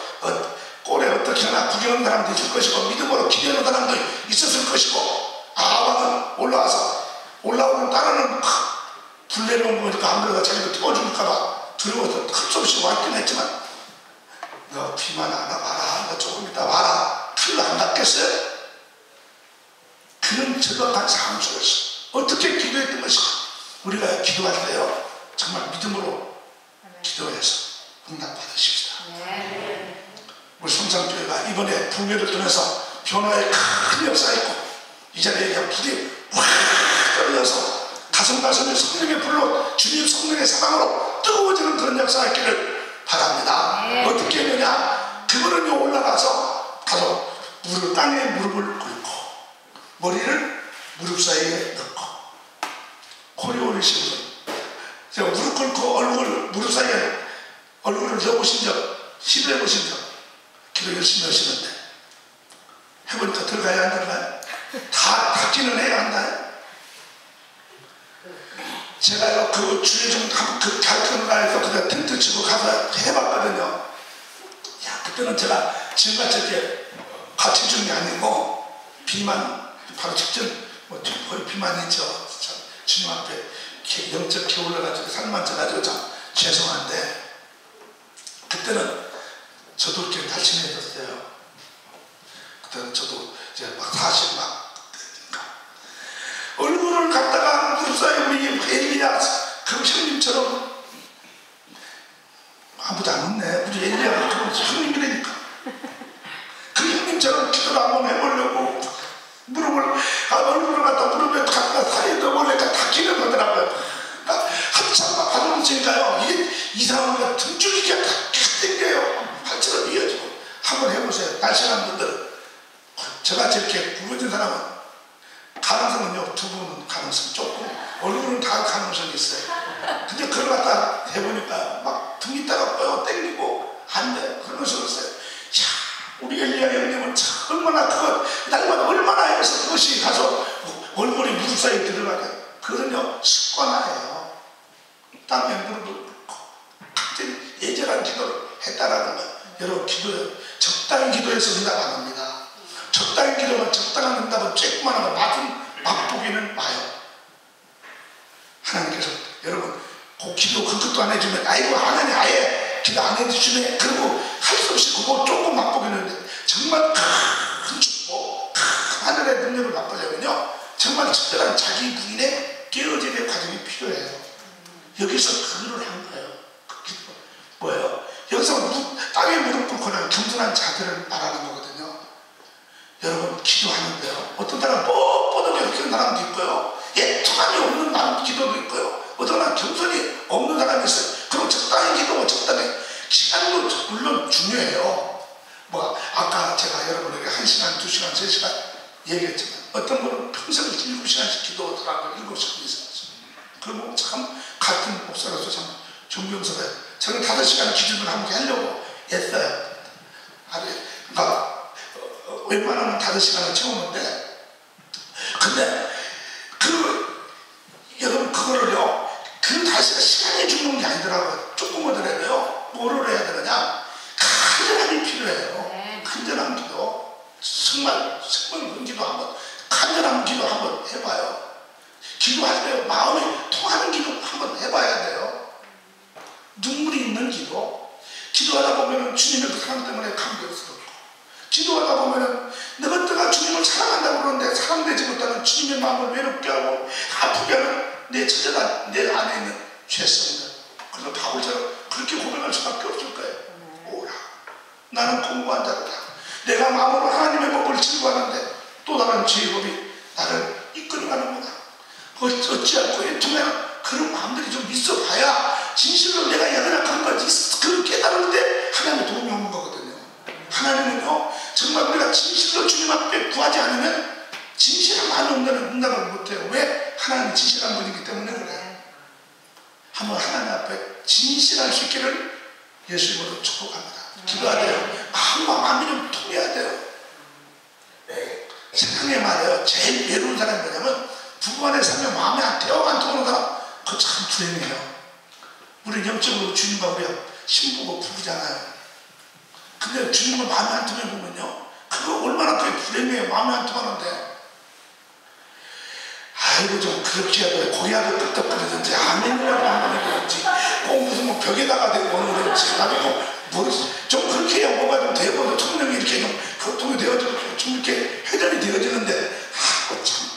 꼴에 어떻게 하나 구경하는 사람도 있을 것이고 믿음으로 기대하는 사람도 있었을 것이고 아와방은 올라오는 따라는 불 내려온 거니까 안 그러다 자기가 태워주니까 두려워서 큰 소리씩 왔긴 했지만 너 비만 안 와봐라. 너 조금 이따 와라. 큰일 안 났겠어요? 그런 절박한 상황 속에서 어떻게 기도했던 것인가? 우리가 기도할 때요 정말 믿음으로 기도해서 응답 받으십시다. 우리 성산교회가 이번에 붕괴를 통해서 변화의 큰 역사가 있고 이전에 얘기한 불이 확 떨어져서 가슴에 성령의 불로 주님 성령의 사랑으로 뜨거워지는 그런 역사가 있기를 바랍니다. 어떻게 했느냐? 그거는요, 올라가서 땅에 무릎을 꿇고 머리를 무릎 사이에 넣고 코리 올리신 분, 제가 무릎 꿇고 무릎 사이에 얼굴을 넣어보신 적, 시도해보신 적, 기도 열심히 하시는데 해보니까 들어가야 안 들어가요? 다 닫기는 해야 한다요? 제가요, 그 주에 좀 그 갈등가에서 그냥 텐트 치고 가서 해봤거든요. 야, 그때는 제가 지금같이 이렇게 같이 준 게 아니고 비만, 바로 직전 거의 비만이죠. 주님 앞에 영적 기울어가지고 살만 쪄가지고 참 죄송한데 그때는 저도 이렇게 날씬해졌어요. 그때는 저도 이제 막 40 막 얼굴을 갖다가 무릎 사이에 우리 엘리야 그 형님처럼 아무도 안 웃네. 우리 엘리야가 형님이라니까 그 형님처럼 기도를 한번 해보려고 얼굴을 갖다 무릎에 갖다 사이에 넣어보니까 다 기를 거더라고요. 한참 막 받아놓으니까요, 이게 이상한 등줄기가 다 땡겨요. 팔처럼 이어지고. 한번 해보세요. 날씬한 분들, 저같이 이렇게 굵어진 사람은 가능성은요, 두 분은 가능성 조금, 얼굴은 다 가능성이 있어요. 근데 그걸 갖다 해보니까 막 등이 따갑고요, 땡기고 안 돼. 그런 식으로 했어요. 야, 우리 엘리야 형님은 얼마나 그거 날마다 얼마나 해서 그것이 가서 얼굴이 무릎 사이에 들어가게. 그거는요, 습관화예요. 땀에 무릎을 꿇고 갑자기 예절한 기도를 했다라는 거예요. 여러분, 기도요, 적당히 기도해서 응답 안 합니다. 적당히 기도는 적당한 응답은 쬐끄만한 거 맛보기는 와요. 하나님께서 여러분 그 기도 그것도 안 해주면 아이고 안 하네, 아예 기도 안 해주시네, 그리고 할 수 없이 그거 조금 맛보기는 했는데 정말 큰 축복, 큰 하늘의 능력을 맛보려면요 정말 특별한 자기 부인의 깨어짐의 과정이 필요해요. 여기서 그거를 한 거예요. 그 기도 뭐예요? 여기서 땅에 무릎 꿇고는 겸손한 자들을 말하는 거거든요. 여러분, 기도하는데요, 어떤 사람은 뻣뻣하게 이렇게 하는 사람도 있고요, 통함이 없는 사람 기도도 있고요, 어떤 사람은 겸손이 없는 사람이 있어요. 그럼 적당히 기도고 적당히 시간도 물론 중요해요. 뭐 아까 제가 여러분에게 1시간, 2시간, 3시간 얘기했지만 어떤 분은 평생 7시간씩 기도하더라고요. 7시간 이상씩. 그리고 참 같은 목사로서 참 존경스러워요. 저는 5시간 기준을 함께 하려고 했어요. 그러니까 웬만하면 5시간을 채우는데, 근데 여러분 그거를요, 그 5시간 시간이 죽는 게 아니더라고요. 조금 하더라도요, 뭐를 해야 되느냐, 간절함이 필요해요. 간절한 기도, 정말 기도 한번, 간절한 기도 한번 해봐요. 기도할 때 마음이 통하는 기도 한번 해봐야 돼요. 눈물이 있는 기도, 기도하다 보면은 주님의 그 사랑 때문에 감격스럽고, 기도하다 보면은 내가 주님을 사랑한다고 그러는데 사랑되지 못하는 주님의 마음을 외롭게 하고 아프게 하는 내 처자가 내 안에 있는 죄성들. 그래서 바울처럼 그렇게 고백할 수밖에 없을 거예요. 오라, 나는 공고한 자로다. 내가 마음으로 하나님의 법을 즐거워하는데 또 다른 죄의 법이 나를 이끌어가는구나. 어찌할꼬 애통하는 그런 마음들이 좀 있어봐야 진실로 내가 연약한 거지, 그걸 깨달을 때 하나님의 도움이 오는 거거든요. 하나님은요, 정말 우리가 진실로 주님 앞에 구하지 않으면 진실한 마음이 없는 응답을 못해요. 왜? 하나님이 진실한 분이기 때문에 그래요. 한번 하나님 앞에 진실할 수 있기를 예수 이름으로 축복합니다. 기도하세요. 마음과 마음이 좀 통해야 돼요. 세상에 말이에요, 제일 외로운 사람이 뭐냐면 부부간에 살면 마음이 대화가 안 통하는 사람, 그거 참 불행해요. 우리 영적으로 주님과 우리 신부고 부부잖아요. 근데 주님과 마음이 안 통해보면요, 그거 얼마나 그게 불행해요. 마음이 안 통하는데. 아이고, 좀 그렇게 해도 고기하고 끄떡거리든지 아멘이라고 한번 해보든지 꼭 무슨 뭐 벽에다가 대고 오는 거든지 좀 그렇게 해야 뭐가 좀 되고 통력이 이렇게 좀 교통이 되어지고 좀 이렇게 회전이 되어지는데, 참.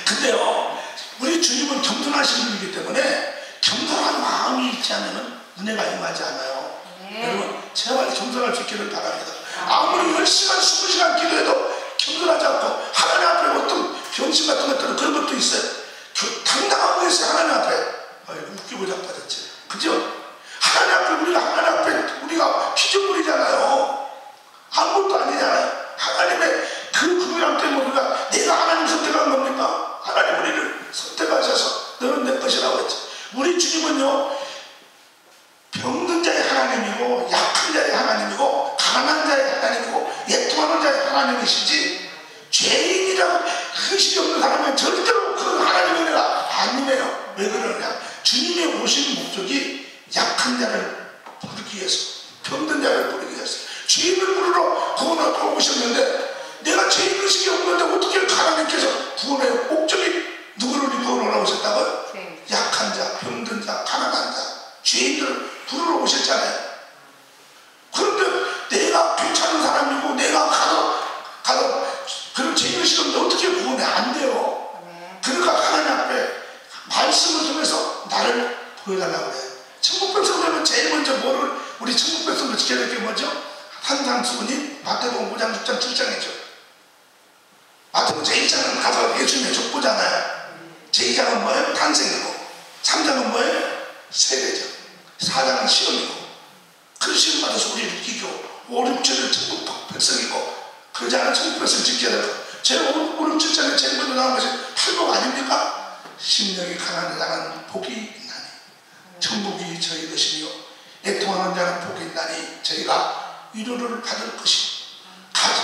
근데요, 우리 주님은 겸손하신 분이기 때문에 겸손한 마음이 있지 않으면 은혜가 임하지 않아요. 여러분, 제발 겸손할 수 있기를 바랍니다. 아무리 10시간 20시간 기도해도 겸손하지 않고 하나님 앞에 어떤 병신 같은 것들은 그런 것도 있어요. 당당하고 있어요. 하나님 앞에. 웃기고 자빠졌지. 그죠? 하나님 앞에 우리가 피조물이잖아요. 아무것도 아니잖아요. 하나님의 그 구별함 때문에 우리가 내가 하나님 선택한 겁니까? 하나님 우리를 선택하셔서 너는 내 것이라고 했지. 우리 주님은요, 병든 자의 하나님이고 약한 자의 하나님이고 가난한 자의 하나님이고 애통하는 자의 하나님이시지, 죄인이라고 의식이 없는 사람은 절대로 그 하나님의 은혜가 아니에요. 왜 그러냐? 주님의 오신 목적이 약한 자를 부르기 위해서, 병든 자를 부르기 위해서, 죄인을 부르러 구원하러 오셨는데 내가 죄인 의식이 없는데 어떻게 하나님께서 구원해요? 목적이 누구를 구원하러 오셨다고요? 약한 자, 병든 자, 가난한 자, 죄인들을 부르러 오셨잖아요. 그런데 내가 괜찮은 사람이고 내가 가서 그런 죄인의식이 없는데 어떻게 구원해? 안 돼요. 그러니까 하나님 앞에 말씀을 통해서 나를 보여달라고 그래요. 천국 백성들은 제일 먼저 우리 천국 백성들 지켜야 될 게 뭐죠? 산상수훈이 마태복음 5장 6장 7장이죠. 마태복음 제1장은 가서 예수님의 족보잖아요. 제2장은 뭐예요? 탄생이고, 3장은 뭐예요? 세례죠. 4장은 시험이고, 그 시험 받아서 우리를 이기고, 5, 6, 7은 천국 백성이고, 그러지 않은 천국 백성 지켜야 되고, 제 5, 6, 7장에 제일 먼저 나온 것이 팔복 아닙니까? 심령이 가난한 자는 복이 있나니 천국이 저희 것이며 애통하는 자는 복이 있나니 저희가 위로를 받을 것이.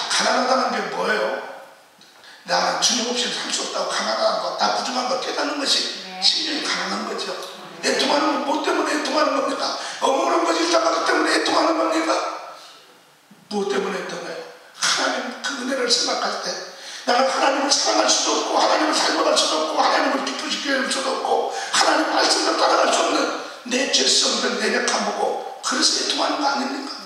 가난하다는 게 뭐예요? 나는 주님 없이 살 수 없다고 가난한 것, 나 부족한 것 깨닫는 것이 심령이 가난한 거죠. 애통하는 건 뭐 때문에 애통하는 겁니까? 억울한 것이 있다가 그 때문에 애통하는 겁니까? 뭐 때문에 애통해요? 하나님 그 은혜를 생각할 때 나는 하나님을 사랑할 수도 없고 하나님을 닮아갈 수도 없고 하나님을 기쁘시게 할 수도 없고 하나님 말씀을 따라갈 수 없는 내 죄성들 내력함 보고 그래서 애통하는 거 아닙니까?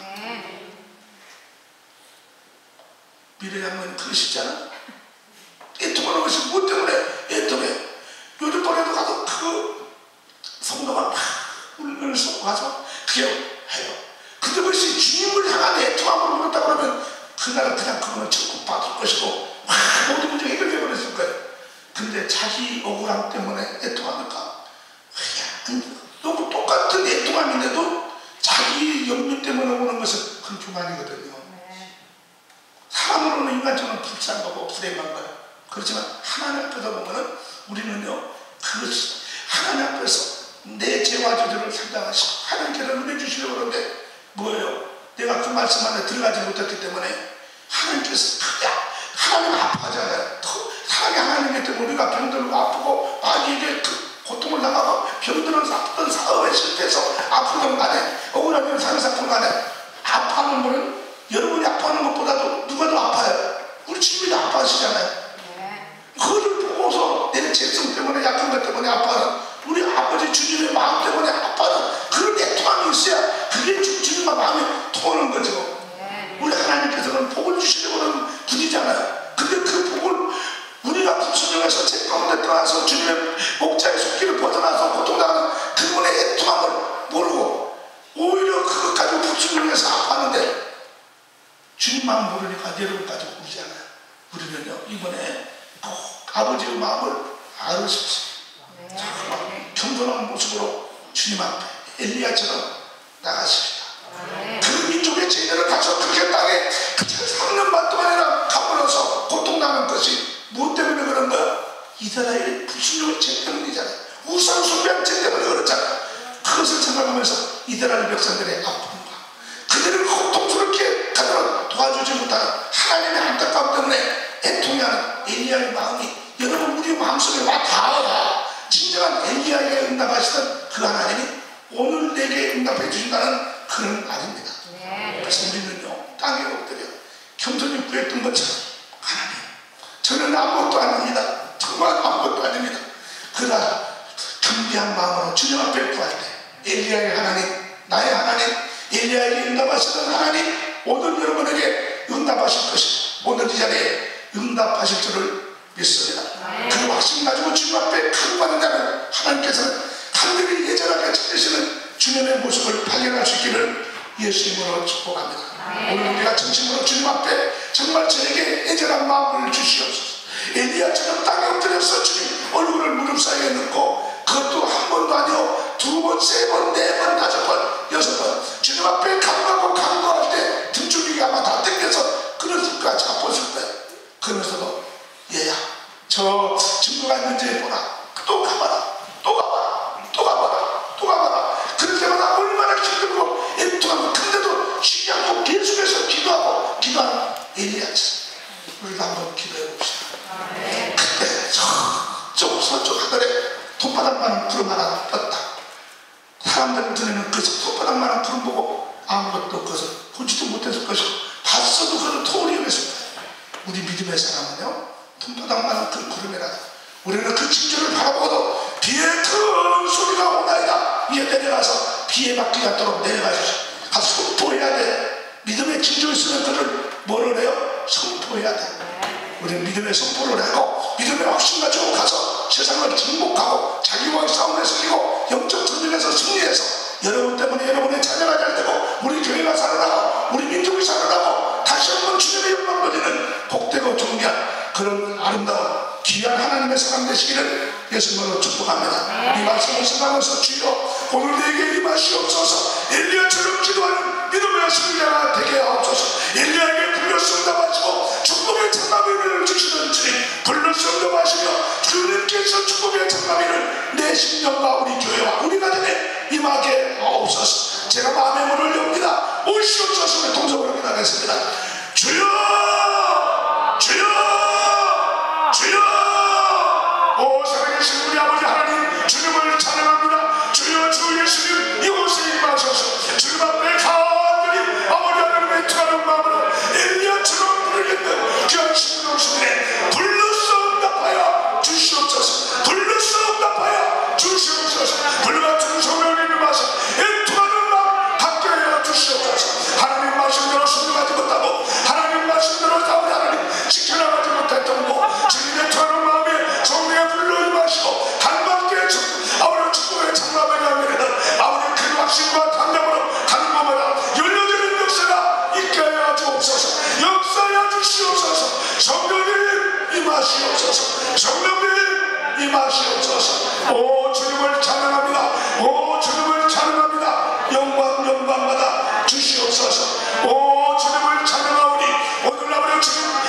미래 양반이 그러시잖아. 애통하는 것이 뭐 때문에 애통해? 요즘번에도 가서 그 성도가 막 울면서 가서 그냥 해요. 근데 그것이 주님을 향한 애통함으로 그렇다 그러면 그날은 그냥 그거는 천국 받을 것이고 모든 문제 해결되어 버렸을 거예요. 근데 자기 억울함 때문에 애통하니까 너무 똑같은 애통함인데도 자기 연민 때문에 오는 것은 그런 교만이거든요. 사람으로는 인간적으로 불쌍한 거고 불행한 거예요. 그렇지만 하나님 앞에서 보면은 우리는요, 그것이 하나님 앞에서 내 죄와 저주를 상당하시고 하나님께서 은혜 주시려고 그러는데 뭐예요? 내가 그 말씀 안에 들어가지 못했기 때문에 하나님께서 하나님 아파하잖아요. 사랑의 하나님의 때문에 우리가 병들고 아프고 아기에게 그 고통을 당하고 병들어서 아프던 사업에 실패해서 아프던 간에 억울하면 사회사건 간에 아파하는 분은 여러분이 아파하는 것보다도 누가 더 아파요? 우리 주님이 아파하시잖아요. 그걸 보고서 내 죄성 때문에 약한 것 때문에 아파하는 우리 아버지 주님의 마음 때문에 아파하는 그런 애통함이 있어야 그게 주님과 마음이 통하는 거죠. 우리 하나님께서는 복을 주시려고 하는 분이잖아요. 근데 그 복을 우리가 불순종해서 제 가운데 들어가서 주님의 목자의 손길을 벗어나서 고통당하는 그분의 애통함을 모르고 오히려 그것 가지고 불순종해서 아파하는데 주님 마음 모르니까 여러분 가지고 울잖아요. 우리는요, 이번에 꼭 아버지의 마음을 알으십시오. 겸손한 모습으로 주님 앞에 엘리야처럼 나가십시다. 그 민족의 죄를 가서 그렇게 땅에 3년 반 동안이나 가물어서 고통당한 것이 무엇 때문에 그런 거야? 이스라엘의 불순종의 죄 때문이잖아요. 우상 숭배한 죄 때문에 그렇잖아요. 그것을 생각하면서 이스라엘 백성들의 아픔과 그들을 고통스럽게 가도록 도와주지 못하는 하나님의 안타까움 때문에 애통해하는 엘리야의 마음이 여러분 우리 마음속에 와 닿아야 진정한 엘리야에게 응답하시던 그 하나님이 오늘 내게 응답해 주신다는 그런 말입니다. 그래서 우리는요, 땅에 엎드려 겸손히 구했던 것처럼 하나님, 저는 아무것도 아닙니다. 정말 아무것도 아닙니다. 그러나 겸비한 마음으로 주님 앞에 구할 때 엘리야의 하나님, 나의 하나님, 엘리야에게 응답하시던 하나님, 오늘 여러분에게 응답하실 것이고 오늘 이 자리에 응답하실 줄을 믿습니다. 그 확신 가지고 주님 앞에 간구하는 자는 하나님께서는 하늘을 예전하게 찾으시는 주님의 모습을 발견할 수 있기를 예수님으로 축복합니다. 오늘 우리가 진심으로 주님 앞에 정말 저에게 애절한 마음을 주시옵소서. 엘리야처럼 땅에 엎드려서 주님 얼굴을 무릎 사이에 넣고, 그것도 한 번도 아니요, 2번, 3번, 4번, 5번, 6번 주님 앞에 간구할 때 등줄기가 아마 다 땡겨서 그런 습까지 아팠을 거예요. 그러면서도 얘야, 저 증거가 있는지 보라, 또 가봐라, 또 가봐라, 또 가봐라, 또 가봐라. 그럴 때마다 얼마나 힘들고 애통하고, 근데도 쉬지 않고 계속해서 기도하는 엘리야처럼 우리도 한번 기도해 봅시다. 그때 저쪽 하늘에 손바닥만한 구름 하나 떴다. 사람들 눈에는 그 손바닥만한 구름 보고 아무것도 그것을 보지도 못했을 것이고, 봤어도 그것은 토리움했을 거예요. 우리 믿음의 사람은요, 손바닥만한 그 구름이라, 우리는 그 징조를 바라보고도 비의 큰 소리가 오나이다, 위에 내려가서 비에 맞지 않도록 내려가시죠. 가서 선포해야 돼. 믿음의 징조 있으면 그를 뭐를 해요? 선포해야 돼. 우리는 믿음의 선포를 하고 믿음의 확신 가지고 가서 세상을 정복하고 자기와의 싸움에서 이기고 영적 전쟁에서 승리해서 여러분 때문에 여러분의 자녀가 잘 되고 우리 교회가 살아나고 우리 민족이 살아나고 다시 한번 주님의 영광 누리는 복되고 존귀한 그런 아름다운 귀한 하나님의 사람 되시기를 예수님으로 축복합니다. 이 말씀을 생각하면서 주여 오늘 내게 임하시옵소서. 엘리야처럼 기도하는 믿음의 승리자가 되게 하옵소서. 엘리야에게 불러서 응답하시고 축복의 참나비를 주시는 주님, 불러서 응답하시며 주님께서 축복의 참나비를 내 심령과 우리 교회와 우리 가정에 임하게 하옵소서. 제가 마음의 문을 엽니다. 오시옵소서. 우리 동성으로 기도하겠습니다. 주여, 주여, 주여. 오 살아계신 우리 아버지 하나님, 주님을 찬양합니다. 주여, 주 예수님 이곳에 임하셔서 주님 앞에 간절히 아버지 하나님의 투하는 마음으로 엘리야처럼 부르짖는 귀한 신령 오시네 불러서 응답하여 주시옵소서. 불러서 응답하여 주시옵소서. 불같은 성령님 임하셔 애통하는 마음 갖게 하여 주시옵소서. 하나님 말씀대로 순종하지 못하고 하나님 말씀대로 아버지 하나님 지켜나가지 못했던 거 주님의 투하는 마음에 성령의 불러 임하시고 단박에 아버지 축복의 장막을 향하는 아버지 그 확신과 담담으로 가는 것마다 열려지는 역사가 있게 하여 주옵소서. 역사하여 주시옵소서. 성령님 임하시옵소서. 성령님 임하시옵소서. 오 주님을 찬양합니다. 오 주님을 찬양합니다. 영광 영광마다 주시옵소서. 오 주님을 찬양하오니 오늘 아버지 주님